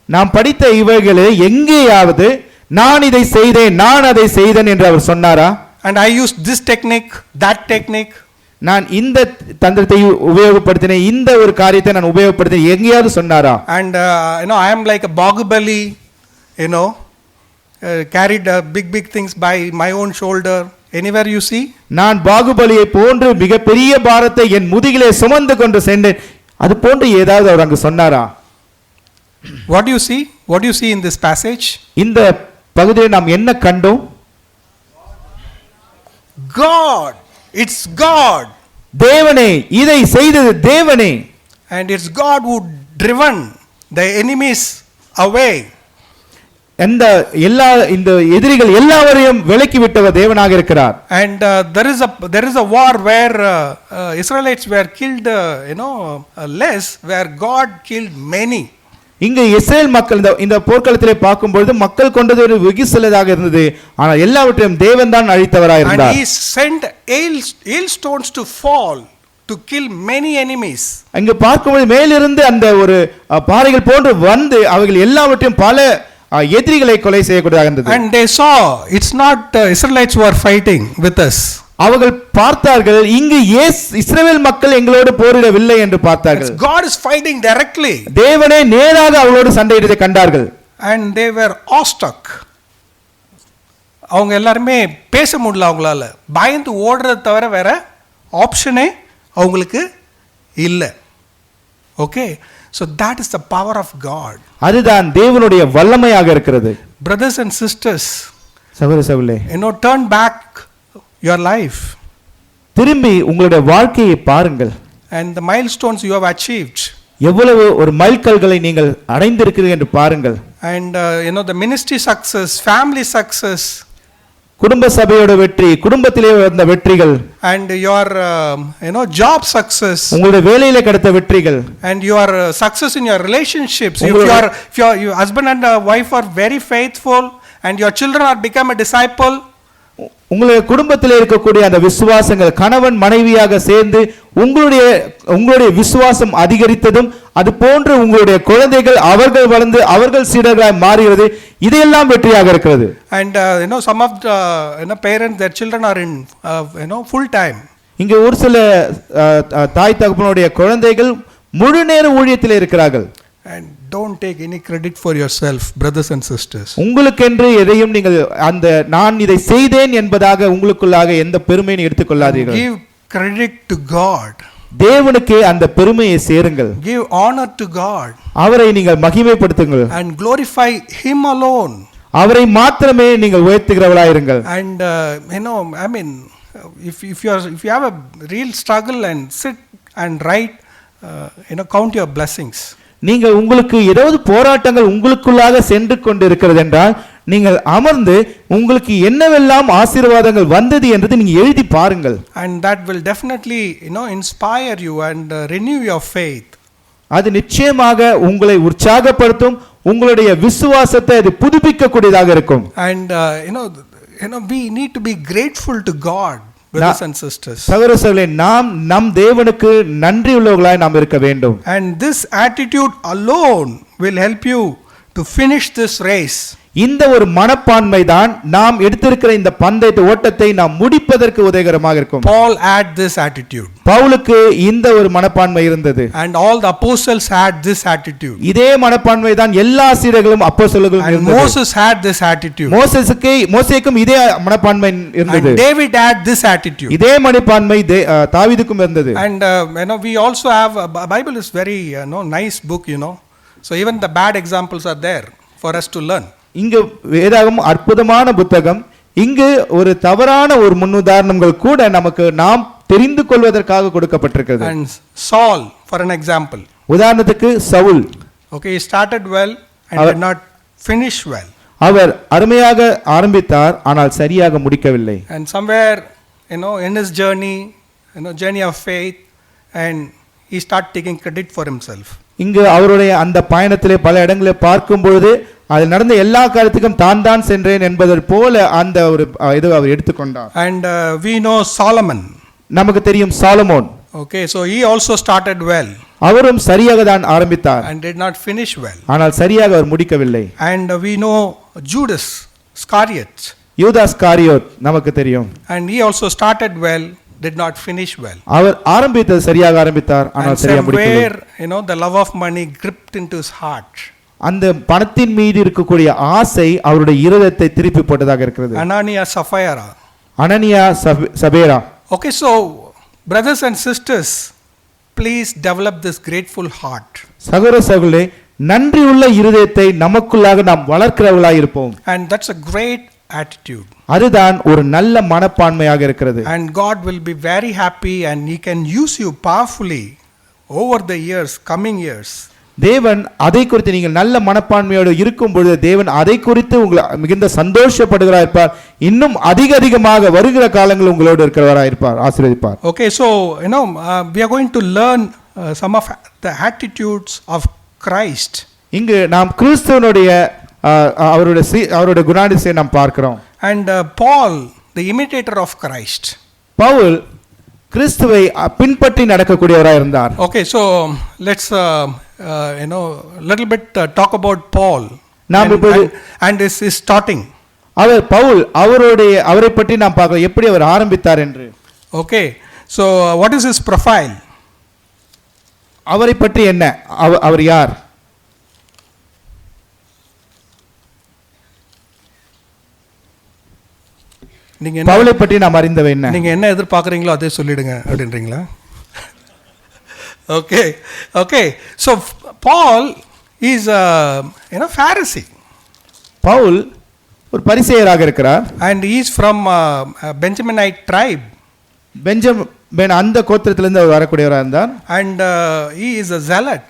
நாம் படித்த இவைகளே எங்கேயாவது நான் இதை செய்தேன் நான் அதை செய்தேன் என்று அவர் சொன்னாரா? And I used this technique, that technique. நான் இந்த தந்திரத்தை உபயோகப்படுத்தினேன் இந்த ஒரு காரியத்தை நான் உபயோகப்படுத்தினேன் எங்கேயாவது சொன்னாரா? And I am like a Bahubali, carried big things by my own shoulder. Anywhere you see? நான் பாகுபலியை போன்று மிகப்பெரிய பாரத்தை என் முதுகிலே சுமந்து கொண்டு சென்றேன். அது போன்று ஏதாவது அவர் அங்கு சொன்னாரா? What do you see? What do you see in this passage? இந்த பகுதியில் நாம் என்ன கண்டோம்? God. It's God. தேவனே, இதை செய்தது தேவனே. And it's God who driven the enemies away. இந்த எதிரிகள் எல்லாவரையும் விலக்கி விட்டவர் தேவனாக இருக்கிறார். And there is a war where Israelites were killed less, where God killed many. இங்கு இஸ்ரேல் மக்கள் இந்த போர்க்களத்திலே பார்க்கும்போது மக்கள் கொண்டது ஒரு வெகு சிலதாக இருந்தது. ஆனால் எல்லாவற்றையும் தேவன் தான் அழித்தவராக இருந்தார். And he sent hailstones to fall to kill many enemies. அங்கு பார்க்கும்போது மேலிருந்து அந்த ஒரு பாறைகள் போன்று வந்து அவைகள் எல்லாவற்றையும் பல எதிரிகளை கொலை செய்யக்கூடியதாக இருந்தது. And they saw it's not Israelites who are fighting with us. அவர்கள் பார்த்தார்கள் இங்கு இஸ்ரவேல் மக்கள் எங்களோடு போரிடவில்லை என்று பார்த்தார்கள். God is fighting directly. தேவனே நேராக அவர்களோடு சண்டையிடுவதை கண்டார்கள். And they were awestruck. அவங்க எல்லாருமே பேச முடியல, அவங்களால பயந்து ஓடுறத தவிர வேற ஆப்ஷனே அவங்களுக்கு இல்லை. Okay, so that is the power of God. அதுதான் தேவனுடைய வல்லமையாக இருக்கிறது. Brothers and sisters, சகோதரர்களே, turn back your life. திரும்பி உங்களுடைய வாழ்க்கையை பாருங்கள். And the milestones you have achieved. எவ்வளவு ஒரு மைல்கல்களை நீங்கள் அடைந்திருக்கிறீர்கள் என்று பாருங்கள். And the ministry success, family success, குடும்ப சபையோட வெற்றி, குடும்பத்திலே வந்த வெற்றிகள், and your job success, உங்களுடைய வேலையிலே கிடைத்த வெற்றிகள், and your success in your relationships. If your husband and wife are very faithful and your children are become a disciple, உங்களுடைய குடும்பத்திலே இருக்கக்கூடிய அந்த விசுவாசங்கள் கணவன் மனைவியாக சேர்ந்து உங்களுடைய விசுவாசம் அதிகரித்ததும் அது போன்று உங்களுடைய குழந்தைகள் அவர்கள் வளர்ந்து அவர்கள் சீடர்களாய் மாறுகிறது, இதையெல்லாம் வெற்றியாக இருக்கிறது. And some of the parents, their children are in full time. இங்க ஒரு சில தாய் தகப்பனுடைய குழந்தைகள் முழு நேர ஊழியத்தில் இருக்கிறார்கள். And don't take any credit for yourself, brothers and sisters. உங்களுக்கென்று எதையும் நீங்கள் அந்த நான் இதை செய்தேன் என்பதாக உங்களுக்குள்ளாக எந்த பெருமையை எடுத்துக்கொள்ளாதீர்கள். Give credit to God. தேவனுக்கு அந்த பெருமையை சேருங்கள். Give honor to God. அவரை நீங்கள் மகிமைப்படுத்துங்கள். And glorify him alone. அவரை மாத்திரமே நீங்கள் உயர்த்துகிறவர்களாயிருங்கள். And if you have a real struggle and sit and write, count your blessings. நீங்கள் உங்களுக்கு ஏதாவது போராட்டங்கள் உங்களுக்குள்ளாக சென்று கொண்டு இருக்கிறது என்றால் நீங்கள் அமர்ந்து உங்களுக்கு என்னவெல்லாம் ஆசீர்வாதங்கள் வந்தது என்றது நீங்க எழுதி பாருங்கள். And that will definitely, inspire you and renew your faith. அது நிச்சயமாக உங்களை உற்சாகப்படுத்தும், உங்களுடைய விசுவாசத்தை அது புதுப்பிக்கக்கூடியதாக இருக்கும். And we need to be grateful to God, brothers and sisters. சகோதரர்களே, நாம் நம் தேவனுக்கு நன்றி உள்ளவர்களாய் நாம் இருக்க வேண்டும். And this attitude alone will help you to finish this race. இந்த ஒரு மனப்பான்மை தான் நாம் எடுத்திருக்கிற இந்த பந்தயத்தை ஓட்டத்தை நாம் முடிப்பதற்கு உதவிகரமாக இருக்கும். Paul had this attitude. பவுலுக்கு இந்த ஒரு மனப்பான்மை இருந்தது. And all the apostles had this attitude. இதே மனப்பான்மை தான் எல்லா சீடர்களும் அப்போஸ்தலர்களும் இருந்தது. Moses had this attitude. மோசேக்கும் இதே மனப்பான்மை இருந்தது. And David had this attitude. இதே மனப்பான்மை தாவீதுக்கும் இருந்தது. And we also have Bible is very nice book, So even the bad examples are there for us to learn. இங்கு வேதாகம் அற்புதமான புத்தகம். இங்கு ஒரு தவறான ஒரு முன்னுதாரணங்கள் கூட நமக்கு நாம் தெரிந்து கொள்வதற்காக கொடுக்கப்பட்டிருக்கிறது. And Saul, for an example. உதாரணத்துக்கு Saul. Okay, he started well and did not finish well. அவர் அருமையாக ஆரம்பித்தார், ஆனால் சரியாக முடிக்கவில்லை. And somewhere, in his journey, journey of faith, and he started taking credit for himself. இங்கு அவருடைய அந்த பயணத்திலே பல இடங்களில் பார்க்கும் பொழுது அதில் நடந்த எல்லா காரியத்துக்கும் தான் சென்றேன் என்பதை போல அந்த ஒரு இது அவர் எடுத்துக்கொண்டார். And we know Solomon. நமக்கு தெரியும் Solomon. Okay, so he also started well. அவரும் சரியாக தான் ஆரம்பித்தார், and did not finish well. ஆனால் சரியாக அவர் முடிக்கவில்லை. And we know Judas Iscariot. யூதாஸ் காரியோத் நமக்கு தெரியும். And he also started well, did not finish well. அவர் ஆரம்பித்தது சரியாக ஆரம்பித்தார், ஆனால் சரியாக முடிக்கவில்லை. Somewhere, the love of money gripped into his heart. அந்த பணத்தின் மீது இருக்கக்கூடிய ஆசை அவருடைய இருதயத்தை திருப்பி போட்டதாக இருக்கிறது. அனனியா சபேரா. Okay, so brothers and sisters, please develop this grateful heart. சகோதர சகோதரிகளே, நன்றி உள்ள இருதயத்தை நமக்குள்ளாக நாம் வளர்க்கிறவர்களாய் இருப்போம். And that's a great attitude. அதுதான் ஒரு நல்ல மனப்பான்மையாக இருக்கிறது. And God will be very happy and he can use you powerfully over the years, coming years. தேவன் அதை குறித்து நீங்கள் நல்ல மனப்பான்மையோடு இருக்கும் பொழுது தேவன் அதை குறித்து உங்களை மிகுந்த சந்தோஷப்படுகிறார் இருப்பார். இன்னும் அதிகமாக வருகிற காலங்கள் உங்களோடு இருக்கிறவராக இருப்பார், ஆசீர்வதிப்பார். Okay, so we are going to learn some of the attitudes of Christ. இங்கு நாம் கிறிஸ்துவனுடைய அவருடைய குணாதிசயத்தை நாம் பார்க்கிறோம். And Paul, the imitator of Christ. Pavul கிறிஸ்துவை பின்பற்றி நடக்கக்கூடியவராக இருந்தார். Okay, so let's little bit talk about Paul and his starting. Pavul அவரை பற்றி நாம் பார்க்கலாம், எப்படி அவர் ஆரம்பித்தார் என்று. Okay, so what is his profile? அவரை பற்றி என்ன, அவர் யார்? நீங்க பவுலை பற்றி நாம் அறிந்தவை என்ன? நீங்க என்ன எதிர்பார்க்கறீங்களோ அதே சொல்லிடுங்க அப்படின்றீங்களா? Okay, so Paul is a Pharisee. Pavul ஒரு பரிசேயராக இருக்கிறார். And he is from Benjaminite tribe. Benjamin அந்த கோத்திரத்திலிருந்து அவர் வரக்கூடியவராக இருந்தார். And he is a zealot.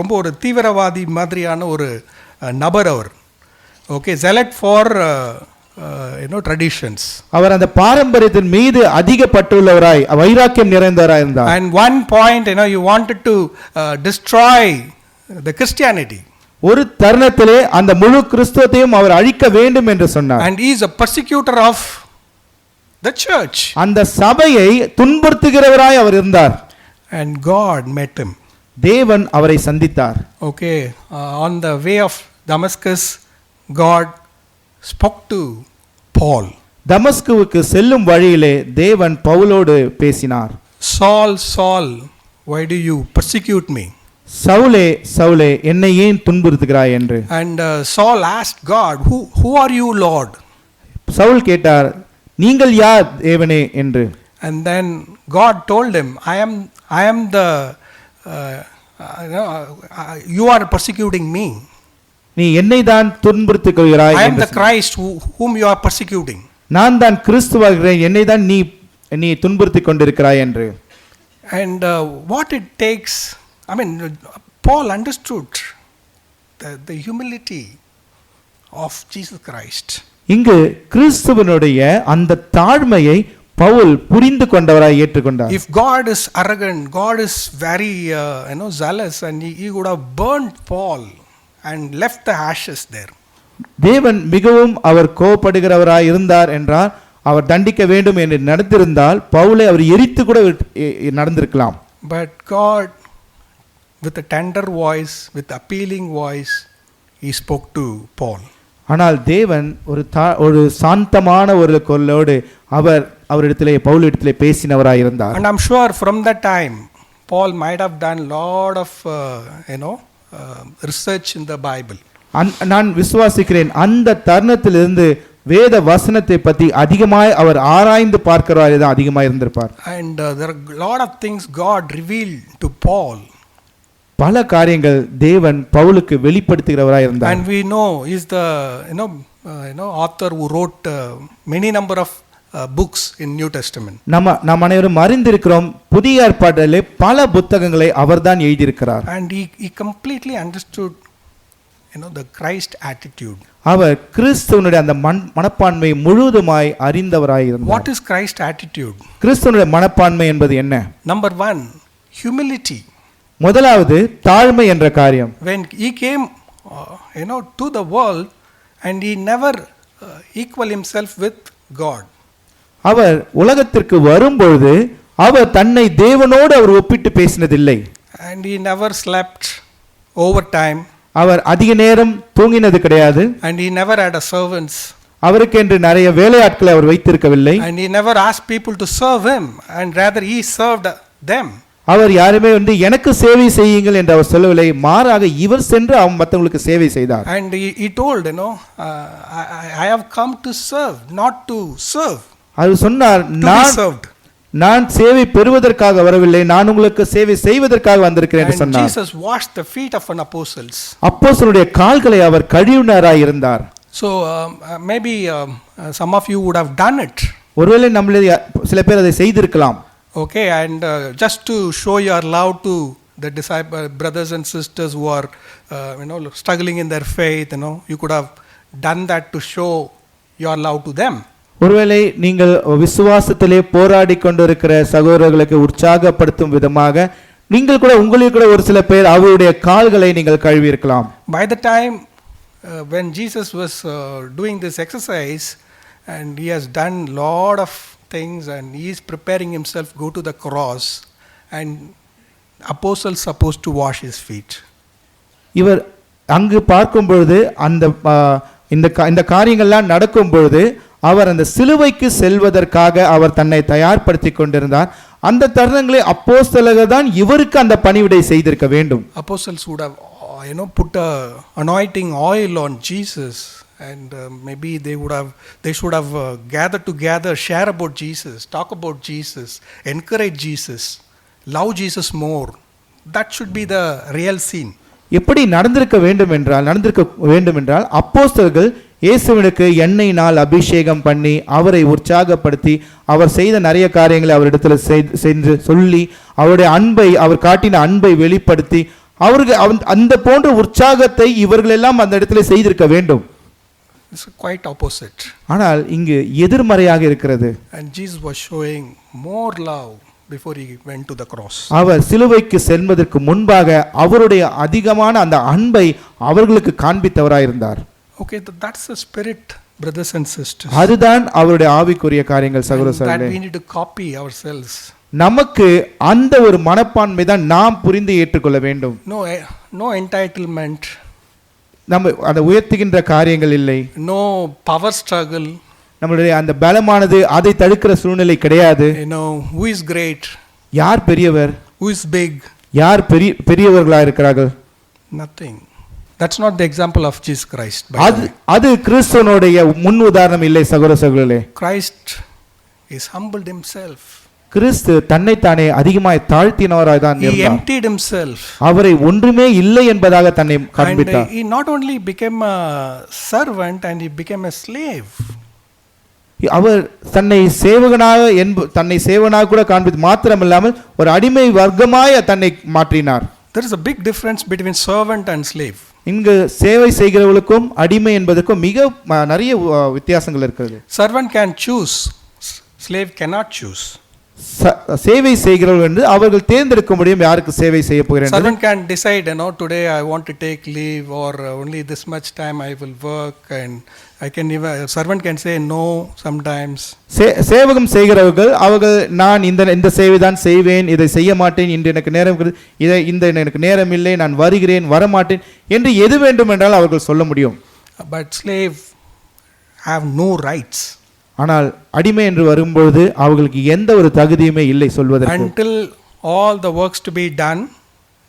ரொம்ப ஒரு தீவிரவாதி மாதிரியான ஒரு நபர் அவர். Okay, zealot for traditions. அவர் அந்த பாரம்பரியத்தின் மீது அதிக பற்றுள்ளவராய் வைராக்கியம் நிறைந்தவராய் இருந்தார். And one point, you wanted to destroy the Christianity. ஒரு தருணத்திலே அந்த முழு கிறிஸ்துவத்தையும் அவர் அழிக்க வேண்டும் என்று சொன்னார். And he is a persecutor of the church. அந்த சபையை துன்புறுத்துகிறவராய் அவர் இருந்தார். And God met him. தேவன் அவரை சந்தித்தார். Okay, on the way of Damascus, God spoke to Paul. தமஸ்குவுக்கு செல்லும் வழியிலே தேவன் பவுலோடு பேசினார். Saul, Saul, why do you persecute me? சவுலே சவுலே என்னை ஏன் துன்புறுத்துகிறாய் என்று. And Saul asked God, who are you, Lord? Saul கேட்டார், நீங்கள் யார் தேவனே என்று. And then God told him, I am the you are persecuting me. நீ என்னை தான் துன்புறுத்திக் கொள்கிறாய். I am the Christ whom you are persecuting. நான் தான் கிறிஸ்துவாகிறேன், என்னை தான் நீ துன்புறுத்திக் கொண்டிருக்கிறாய் என்று. And what it takes, Paul understood. the humility of Jesus Christ. இங்கு கிறிஸ்துவனுடைய அந்த தாழ்மையை பவுல் புரிந்து கொண்டவராய் ஏற்றுக்கொண்டார். If God is arrogant, God is very zealous, and he would have burned Paul and left the ashes there. தேவன் மிகவும் அவர் கோபப்படுகிறவராய் இருந்தார் என்றால் அவர் தண்டிக்க வேண்டும் என்று நடந்திருந்தால் பவுலை அவர் எரித்து கூட நடந்திருக்கலாம். But God, with a tender voice, with appealing voice, he spoke to Paul. ஆனால் தேவன் ஒரு சாந்தமான ஒரு குரலோடு அவரிடத்திலே பவுலிடத்திலே பேசினவராய் இருந்தார். And I'm sure from that time Paul might have done lot of research in the Bible. நான் விசுவாசிக்கிறேன் அந்த தருணத்திலிருந்து வேத வசனத்தை பற்றி அதிகமாய் அவர் ஆராய்ந்து பார்க்கிறவராய் தான் அதிகமாய் இருந்திருப்பார். And there are lot of things God revealed to Paul. பல காரியங்கள் தேவன் பவுலுக்கு வெளிப்படுத்துகிறவராய் இருந்தார். And we know he is the author who wrote many number of books in New Testament. நாம் அனைவரும் அறிந்திருக்கிறோம் புதிய ஏற்பாட்டிலே பல புத்தகங்களை அவர்தான் எழுதியிருக்கிறார். And he completely understood the Christ attitude. அவர் கிறிஸ்துவனுடைய அந்த மனப்பான்மை முழுவதுமாய் அறிந்தவராய் இருந்தார். What is Christ attitude? கிறிஸ்துவனுடைய மனப்பான்மை என்பது என்ன? Number 1, humility. முதலாவது தாழ்மை என்ற காரியம். When he came to the world, and he never equal himself with God. அவர் உலகத்திற்கு வரும்பொழுது அவர் தன்னை தேவனோடு அவர் ஒப்பிட்டு பேசினதில்லை. And he never slept overtime. அவர் அதிக நேரம் தூங்கினது கிடையாது. And he never had a servants. அவருக்கென்று நிறைய வேலையாட்களை அவர் வைத்திருக்கவில்லை. And he never asked people to serve him, and rather he served them. அவர் யாருமே எனக்கு சேவை செய்யுங்கள் என்று அவர் சொல்லவில்லை, மாறாக இவர் சென்று மற்றவங்களுக்கு சேவை செய்தார். And he told, I have come to serve, not to serve. அவர் சொன்னார், நான் சேவை பெறுவதற்காக வரவில்லை, நான் உங்களுக்கு சேவை செய்வதற்காக வந்திருக்கிறேன் என்று சொன்னார். And Jesus washed the feet of an apostles. அப்போஸ்தலருடைய கால்களை அவர் கழுவினராய் இருந்தார். So maybe some of you would have done it. ஒருவேளை நம்மள சில பேர் அதை செய்திருக்கலாம். Okay, and just to show your love to the disciple brothers and sisters who are struggling in their faith, you could have done that to show your love to them. ஒருவேளை நீங்கள் விசுவாசத்திலே போராடி கொண்டிருக்கிற சகோதரர்களுக்கு உற்சாகப்படுத்தும் விதமாக நீங்கள் கூட உங்களுக்கு கூட ஒரு சில பேர் அவருடைய கால்களை நீங்கள் கழுவி இருக்கலாம். By the time when Jesus was doing this exercise, and he has done lot of things, and he is preparing himself go to the cross, and apostles supposed to wash his feet. இவர் அங்கு பார்க்கும் பொழுது இந்த காரியங்கள்லாம் நடக்கும் பொழுது அவர் அந்த சிலுவைக்கு செல்வதற்காக அவர் தன்னை தயார்படுத்தி கொண்டிருந்தார். அந்த தருணங்களை அப்போஸ்தலர்கள் தான் இவருக்கு அந்த பணிவிடை செய்திருக்க வேண்டும். Apostles would have put a anointing oil on Jesus, and maybe they should have gathered together, share about Jesus, talk about Jesus, encourage Jesus, love Jesus more. That should be the real scene. எப்படி நடந்திருக்க வேண்டும் என்றால் அப்போஸ்தலர்கள் இயேசுவினுக்கு எண்ணெயினால் அபிஷேகம் பண்ணி அவரை உற்சாகப்படுத்தி அவர் செய்த நிறைய காரியங்களை அவரிடத்தில் சென்று சொல்லி அவருடைய அன்பை அவர் காட்டின அன்பை வெளிப்படுத்தி அவருக்கு அந்த போன்ற உற்சாகத்தை இவர்கள் எல்லாம் அந்த இடத்துல செய்திருக்க வேண்டும். It's quite opposite. ஆனால் இங்கு எதிர்மறையாக இருக்கிறது. And Jesus was showing more love before he went to the cross. அவர் சிலுவைக்கு செல்வதற்கு முன்பாக அவருடைய அதிகமான அந்த அன்பை அவர்களுக்கு காண்பித்தவராய் இருந்தார். Okay, that's the spirit, brothers and sisters. அதுதான் அவருடைய ஆவிக்குரிய காரியங்கள் சகோதரர்களே. That we need to copy ourselves. நமக்கு அந்த ஒரு மனப்பான்மை தான் நாம் புரிந்து ஏற்றுக்கொள்ள வேண்டும். No entitlement. நம்ம அந்த உயர்த்துகின்ற காரியங்கள் இல்லை. No power struggle. நம்மளுடைய அந்த பலமானது அதை தடுக்கிற சூழ்நிலை கிடையாது. Who is great? யார் பெரியவர்? Who is big? யார் பெரியவர்களாக இருக்கிறார்கள்? Nothing. That's not the example of Jesus Christ. அது கிறிஸ்துவனுடைய முன் உதாரணம் இல்லை சகோதரர்களே. Christ is humbled himself. கிறிஸ்து தன்னைத்தானே அதிகமாய் தாழ்த்தினவராய் தான் இருந்தார். He emptied himself. அவரை ஒன்றுமே இல்லை என்பதாக தன்னை காண்பித்தார். And he not only became a servant, and he became a slave. அவர் தன்னை சேவகனாக கூட காண்பித்து மாத்திரமில்லாமல் ஒரு அடிமை வர்க்கமாய் தன்னை மாற்றினார். There is a big difference between servant and slave. இங்கு சேவை செய்கிறவர்களுக்கும் அடிமை என்பதற்கும் மிக நிறைய வித்தியாசங்கள் இருக்கிறது. Servant can choose, slave cannot choose. சேவை செய்கிறவர்கள் என்று அவர்கள் தேர்ந்தெடுக்க முடியும் யாருக்கு சேவை செய்ய போகிறேன். Servant can decide, today I want to take leave, or only this much time I will work, and I can even, servant can say no sometimes. சேவகம் செய்கிறவர்கள் அவர்கள் நான் இந்த சேவை தான் செய்வேன், இதை செய்ய மாட்டேன், இன்று எனக்கு நேரம் எனக்கு நேரம் இல்லை, நான் வருகிறேன், வரமாட்டேன் என்று எது வேண்டும் என்றால் அவர்கள் சொல்ல முடியும். But slave have no rights. ஆனால் அடிமை என்று வரும்பொழுது அவர்களுக்கு எந்த ஒரு தகுதியுமே இல்லை சொல்வதற்கு. Until all the works to be done,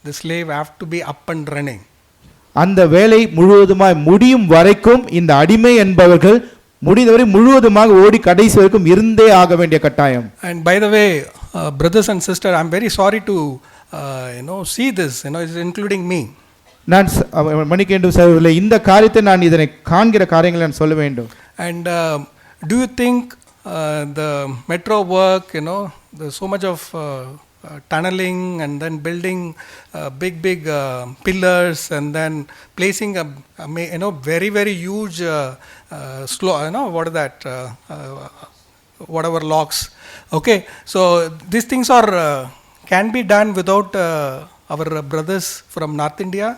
the slave have to be up and running. அந்த வேலை முழுவதுமாய் முடியும் வரைக்கும் இந்த அடிமை என்பவர்கள் முடிந்தவரை முழுவதுமாக ஓடி கடைசி வரைக்கும் இருந்தே ஆக வேண்டிய கட்டாயம். And by the way, brothers and sisters, I'm very sorry to see this, it's including me. நான் மன்னிக்கேண்டும் சகோதரர்களே, இந்த காரியத்தை நான் இதனை காண்கிற காரியங்களை நான் சொல்ல வேண்டும். And do you think the metro work, there's so much of tunneling and then building big pillars and then placing a very very huge what is that whatever locks, okay, so these things are can be done without our brothers from North India?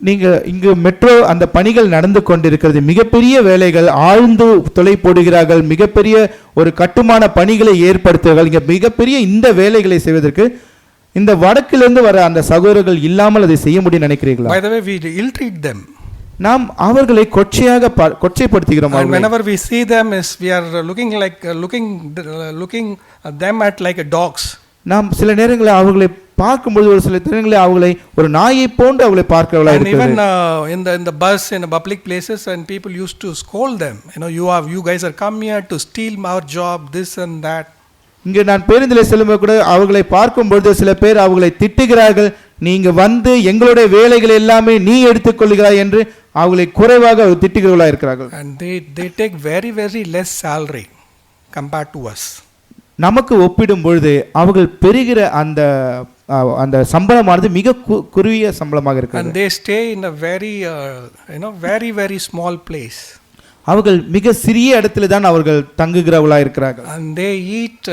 நீங்க இங்கு மெட்ரோ அந்த பணிகள் நடந்து கொண்டிருக்கிறது, மிகப்பெரிய வேலைகள், ஆழ்ந்து துளை போடுகிறார்கள், மிகப்பெரிய ஒரு கட்டுமான பணிகளை ஏற்படுத்துகிறார்கள். இங்க மிகப்பெரிய இந்த வேலைகளை செய்வதற்கு இந்த வடக்கிலிருந்து வர அந்த சகோதரர்கள் இல்லாமல் அதை செய்ய முடியும் நினைக்கிறீர்களா? By the way, we ill treat them. நாம் அவர்களை கொச்சைப்படுத்துகிறோம். And whenever we see them, we are looking them at like a dogs. நாம் சில நேரங்களில் அவர்களை பார்க்கும்போது ஒரு சில நேரங்களில் அவர்களை ஒரு நாயை போன்று அவர்களை பார்க்கிறவளா இருக்கிறது. Even in the bus, in the public places, and people used to scold them, you guys are come here to steal our job, this and that. இங்கே நான் பேருந்தில் செல்லும்போது கூட அவர்களை பார்க்கும்போது சில பேர் அவர்களை திட்டுகிறார்கள், நீங்க வந்து எங்களுடைய வேலைகள் எல்லாமே நீ எடுத்துக்கொள்கிறாய் என்று அவர்களை குறைவாக திட்டுகிறவளா இருக்கிறார்கள். And they take very very less salary compared to us. நமக்கு ஒப்பிடும் பொழுது அவர்கள் பெறுகிற அந்த சம்பளமானது மிக குறுகிய சம்பளமாக இருக்கிறது. And they stay in a very very very small place. அவர்கள் மிக சிறிய இடத்துல தான் அவர்கள் தங்குகிறவர்களா இருக்கிறார்கள். And they eat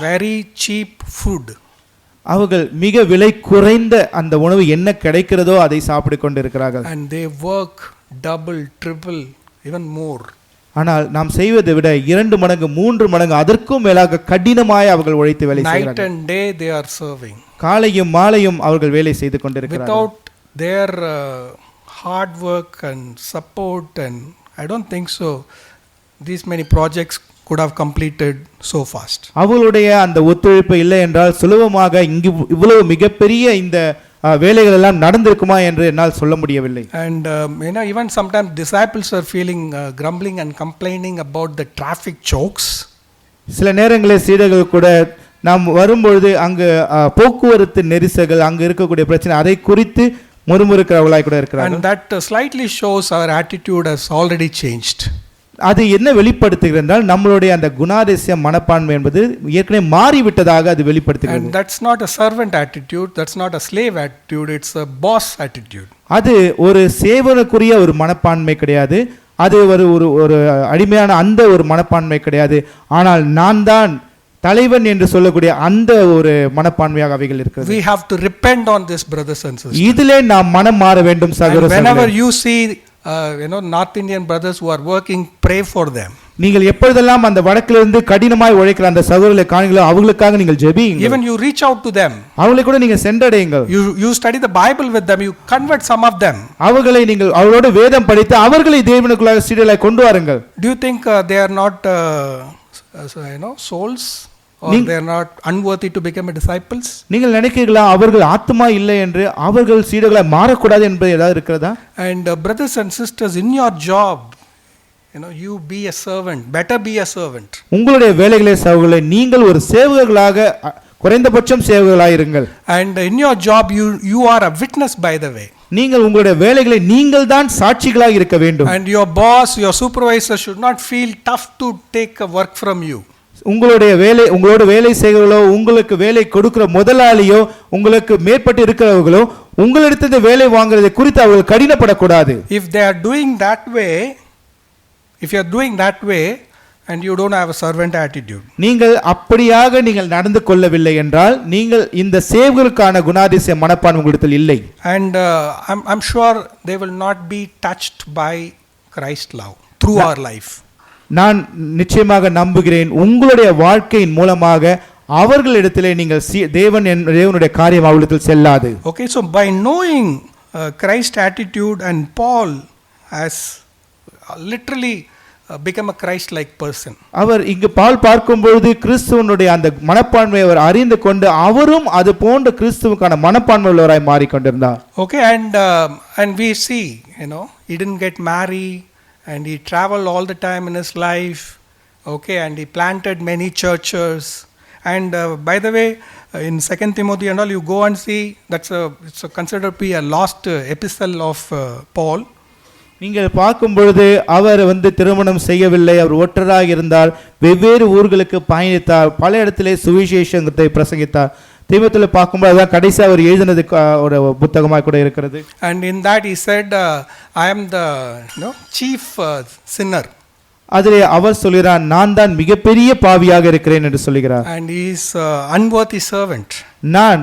very cheap food. அவர்கள் மிக விலை குறைந்த அந்த உணவு என்ன கிடைக்கிறதோ அதை சாப்பிட்டு கொண்டு இருக்கிறார்கள். And they work double triple even more. ஆனால் நாம் செய்வதை விட 2 மடங்கு 3 மடங்கு அதற்கும் மேலாக கடினமாய் அவர்கள் உழைத்து வேலை செய்கிறார்கள். Night and day they are serving. காலையும் மாலையும் அவர்கள் வேலை செய்து கொண்டிருக்கிறார்கள். Without their hard work and support, and I don't think so these many projects could have completed so fast. அவர்களுடைய அந்த ஒத்துழைப்பு இல்லை என்றால் சுலபமாக இங்கு இவ்வளவு மிகப்பெரிய இந்த வேலைகள் எல்லாம் நடந்திருக்குமா என்று என்னால் சொல்ல முடியவில்லை. And even sometimes disciples are feeling grumbling and complaining about the traffic chokes. சில நேரங்களில் சீடர்கள் கூட நாம் வரும்பொழுது அங்கு போக்குவரத்து நெரிசல்கள் அங்கு இருக்கக்கூடிய பிரச்சனை அதை குறித்து முறுமுறுக்கிறவர்களாய் கூட இருக்கிறார்கள். And that slightly shows our attitude has already changed. அது என்ன வெளிப்படுத்துகிறது என்றால் நம்மளுடைய அந்த குணாதிசய மனப்பான்மை என்பது ஏற்கனவே மாறிவிட்டதாக அது வெளிப்படுத்துகிறது. And that's not a servant attitude, that's not a slave attitude, it's a boss attitude. அது ஒரு சேவகனுக்குரிய ஒரு மனப்பான்மை கிடையாது, அது ஒரு அடிமையான அந்த ஒரு மனப்பான்மை கிடையாது, ஆனால் நான் தான் தலைவன் என்று சொல்லக்கூடிய அந்த ஒரு மனப்பான்மையாக அவைகள் இருக்கிறது. We have to repent on this, brothers and sisters. இதிலே நாம் மனம் மாற வேண்டும் சகோதரர்களே. Whenever you see North Indian brothers who are working, pray for them. நீங்கள் எப்பொழுதெல்லாம் அந்த வடக்கிலிருந்து கடினமாய் உழைக்கிற அந்த சகோதரர்களை காண்கிறீர்களோ அவங்களுக்காக நீங்கள் ஜெபியுங்கள். Even you reach out to them. அவங்களை கூட நீங்க சென்றடையுங்கள். You study the Bible with them, you convert some of them. அவர்களை நீங்கள் அவரோடு வேதம் படித்து அவர்களை தேவனுக்குள்ளாக சீடர்களாய் கொண்டு வாருங்கள். Do you think they are not souls, or they are not unworthy to become a disciples? நீங்கள் நினைக்கிறீர்களா அவர்கள் ஆத்மா இல்லை என்று, அவர்கள் சீடர்களாய் மாறக்கூடாது என்பது ஏதாவது இருக்கிறதா? And brothers and sisters, in your job, you be a servant, better be a servant. உங்களுடைய வேலைகளை சகோதரர்களே நீங்கள் ஒரு சேவகர்களாக குறைந்தபட்சம் சேவகர்களாய் இருங்கள். And in your job you are a witness, by the way. நீங்கள் உங்களுடைய வேலைகளை நீங்கள் தான் சாட்சிகளாக இருக்க வேண்டும். And your boss, your supervisor should not feel tough to take a work from you. உங்களோட வேலை செய்கிறவர்களோ உங்களுக்கு வேலை கொடுக்கிற முதலாளியோ உங்களுக்கு மேற்பட்டு இருக்கிறவர்களோ உங்களிடத்திலிருந்து வேலை வாங்குறதை குறித்து அவர்கள் கடினப்படக்கூடாது. If they are doing that way, if you are doing that way and you don't have a servant attitude, நீங்கள் அப்படியாக நீங்கள் நடந்து கொள்ளவில்லை என்றால் நீங்கள் இந்த சேவகருக்கான குணாதிசய மனப்பான்மை உங்களிடத்தில் இல்லை. and I'm sure they will not be touched by Christ's love through our life. நான் நிச்சயமாக நம்புகிறேன் உங்களுடைய வாழ்க்கையின் மூலமாக அவர்களிடத்திலே நீங்கள் தேவனுடைய காரியம் அவர்களிடத்தில் செல்லாது. Okay, so by knowing Christ's attitude, and Paul has literally become a Christ-like person. அவர் இங்கு பால் பார்க்கும் பொழுது கிறிஸ்துவனுடைய அந்த மனப்பான்மையை அவர் அறிந்து கொண்டு அவரும் அது போன்ற கிறிஸ்துவுக்கான மனப்பான்மை உள்ளவராய் மாறிக்கொண்டிருந்தார். Okay, and we see, he didn't get married and he traveled all the time in his life. Okay, and he planted many churches. And by the way, in 2 Timothy and all, you go and see, it's considered to be a lost epistle of Paul. நீங்கள் பார்க்கும் பொழுது அவர் திருமணம் செய்யவில்லை, அவர் ஒற்றராக இருந்தார், வெவ்வேறு ஊர்களுக்கு பயணித்தார், பல இடத்திலே சுவிசேஷத்தை பிரசங்கித்தார். தீமோத்தேயுவில் பார்க்கும்போது அதான் கடைசி அவர் எழுதினது ஒரு புத்தகமாக கூட இருக்கிறது. And in that he said, I am the chief sinner. அதிலே அவர் சொல்கிறார், நான் தான் மிகப்பெரிய பாவியாக இருக்கிறேன் என்று சொல்கிறார். And he is unworthy servant. நான்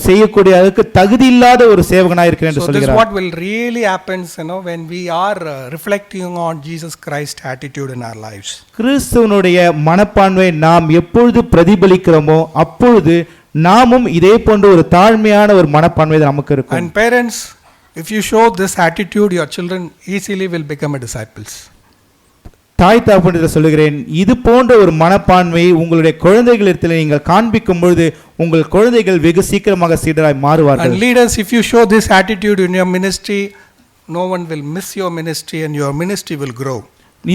செய்யக்கூடிய அதுக்கு தகுதி இல்லாத ஒரு சேவகனாக இருக்கிறேன் என்று சொல்கிறார். So this is what will really happens, when we are reflecting on Jesus Christ attitude in our lives. கிறிஸ்துவனுடைய மனப்பான்மை நாம் எப்பொழுது பிரதிபலிக்கிறோமோ அப்பொழுது நாமும் இதே போன்ற ஒரு தாழ்மையான ஒரு மனப்பான்மை நமக்கு இருக்கும். And parents, if you show this attitude, your children easily will become a disciples. தாய் தகப்பனிடம் சொல்லுகிறேன், இது போன்ற ஒரு மனப்பான்மையை உங்களுடைய குழந்தைகளிடத்தில் நீங்கள் காண்பிக்கும் பொழுது உங்கள் குழந்தைகள் வெகு சீக்கிரமாக சீடராய் மாறுவார்கள். And leaders, if you show this attitude in your ministry, no one will miss your ministry and your ministry will grow.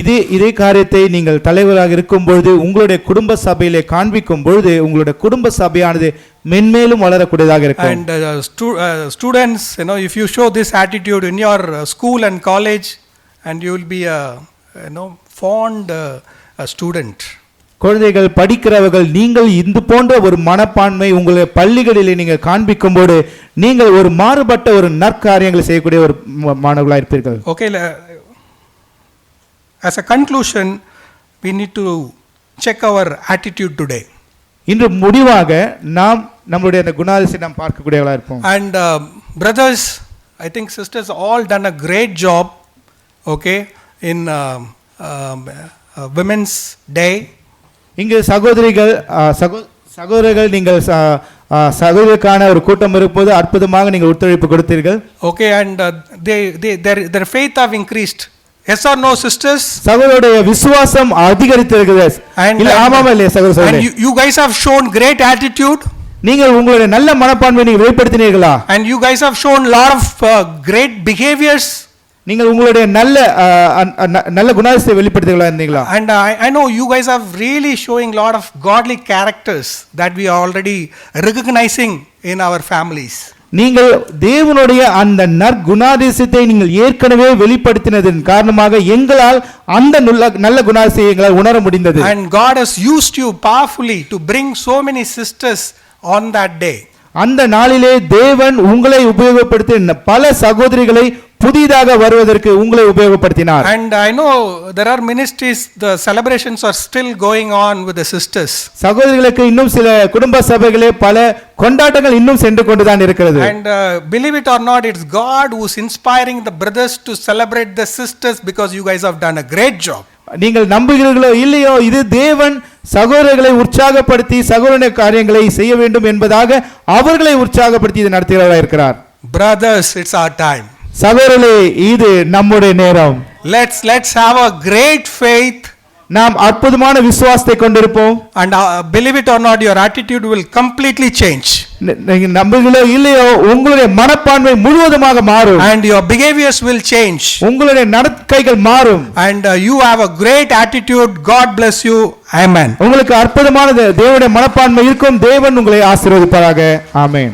இதே காரியத்தை நீங்கள் தலைவராக இருக்கும் பொழுது உங்களுடைய குடும்ப சபையிலே காண்பிக்கும் பொழுது உங்களுடைய குடும்ப சபையானது மென்மேலும் வளரக்கூடியதாக இருக்கும். And students, if you show this attitude in your school and college, and you will be a fond student. குழந்தைகள் படிக்கிறவர்கள் நீங்கள் இந்த போன்ற ஒரு மனப்பான்மை உங்களுடைய பள்ளிகளிலே நீங்கள் காண்பிக்கும் போது நீங்கள் ஒரு மாறுபட்ட ஒரு நற்காரியங்களை செய்யக்கூடிய ஒரு மாணவர்களாக இருப்பீர்கள். Okay, as a conclusion, we need to check our attitude today. இன்று முடிவாக நாம் நம்மளுடைய அந்த குணாதிசயத்தை நாம் பார்க்கக்கூடியவர்களாக இருப்போம். And brothers, I think sisters all done a great job, okay, in Women's Day. இங்கு சகோதரர்கள் நீங்கள் சகோதரருக்கான ஒரு கூட்டம் இருப்போது அற்புதமாக நீங்கள் ஒத்துழைப்பு கொடுத்தீர்கள். Okay, and their faith have increased. Yes or no, sisters? சகோதரருடைய விசுவாசம் அதிகரித்திருக்கிறது. இல்ல ஆமாமா இல்லையா சகோதரர்களே? And you guys have shown great attitude. நீங்கள் உங்களுடைய நல்ல மனப்பான்மையை நீங்கள் வெளிப்படுத்தினீர்களா? And you guys have shown lot of great behaviors. நீங்கள் உங்களுடைய நல்ல குணாதிசயத்தை வெளிப்படுத்துகிறீர்களா இருந்தீங்களா? And I know you guys are really showing lot of godly characters that we are already recognizing in our families. நீங்கள் தேவனுடைய அந்த நற்குணாதிசயத்தை நீங்கள் ஏற்கனவே வெளிப்படுத்தினதன் காரணமாக எங்களால் அந்த நல்ல குணாதிசயங்களை உணர முடிந்தது. And God has used you powerfully to bring so many sisters on that day. அந்த நாளிலே தேவன் உங்களை உபயோகப்படுத்தி பல சகோதரிகளை புதிதாக வருவதற்கு உங்களை உபயோகப்படுத்தினார். And I know there are ministries, the celebrations are still going on with the sisters. சகோதரிகளுக்கு இன்னும் சில குடும்ப சபைகளே பல கொண்டாட்டங்கள் இன்னும் சென்று கொண்டுதான் இருக்கிறது. And believe it or not, it's God who's inspiring the brothers to celebrate the sisters because you guys have done a great job. நீங்கள் நம்புகிறீர்களோ இல்லையோ இது தேவன் சகோதரர்களை உற்சாகப்படுத்தி சகோதரனுடைய காரியங்களை செய்ய வேண்டும் என்பதாக அவர்களை உற்சாகப்படுத்தி இது நடத்துகிறவராக இருக்கிறார். Brothers, it's our time. சகோதரர்களே, இது நம்முடைய நேரம். Let's have a great faith. நாம் அற்புதமான விசுவாசத்தை கொண்டிருப்போம். And believe it or not, your attitude will completely change. நீங்க நம்புகிறீர்களோ இல்லையோ உங்களுடைய மனப்பான்மை முழுவதுமாக மாறும். And your behaviors will change. உங்களுடைய நடக்கைகள் மாறும். And you have a great attitude. God bless you. Amen. உங்களுக்கு அற்புதமான தேவனுடைய மனப்பான்மை இருக்கும். தேவன் உங்களை ஆசீர்வதிப்பாராக. ஆமென்.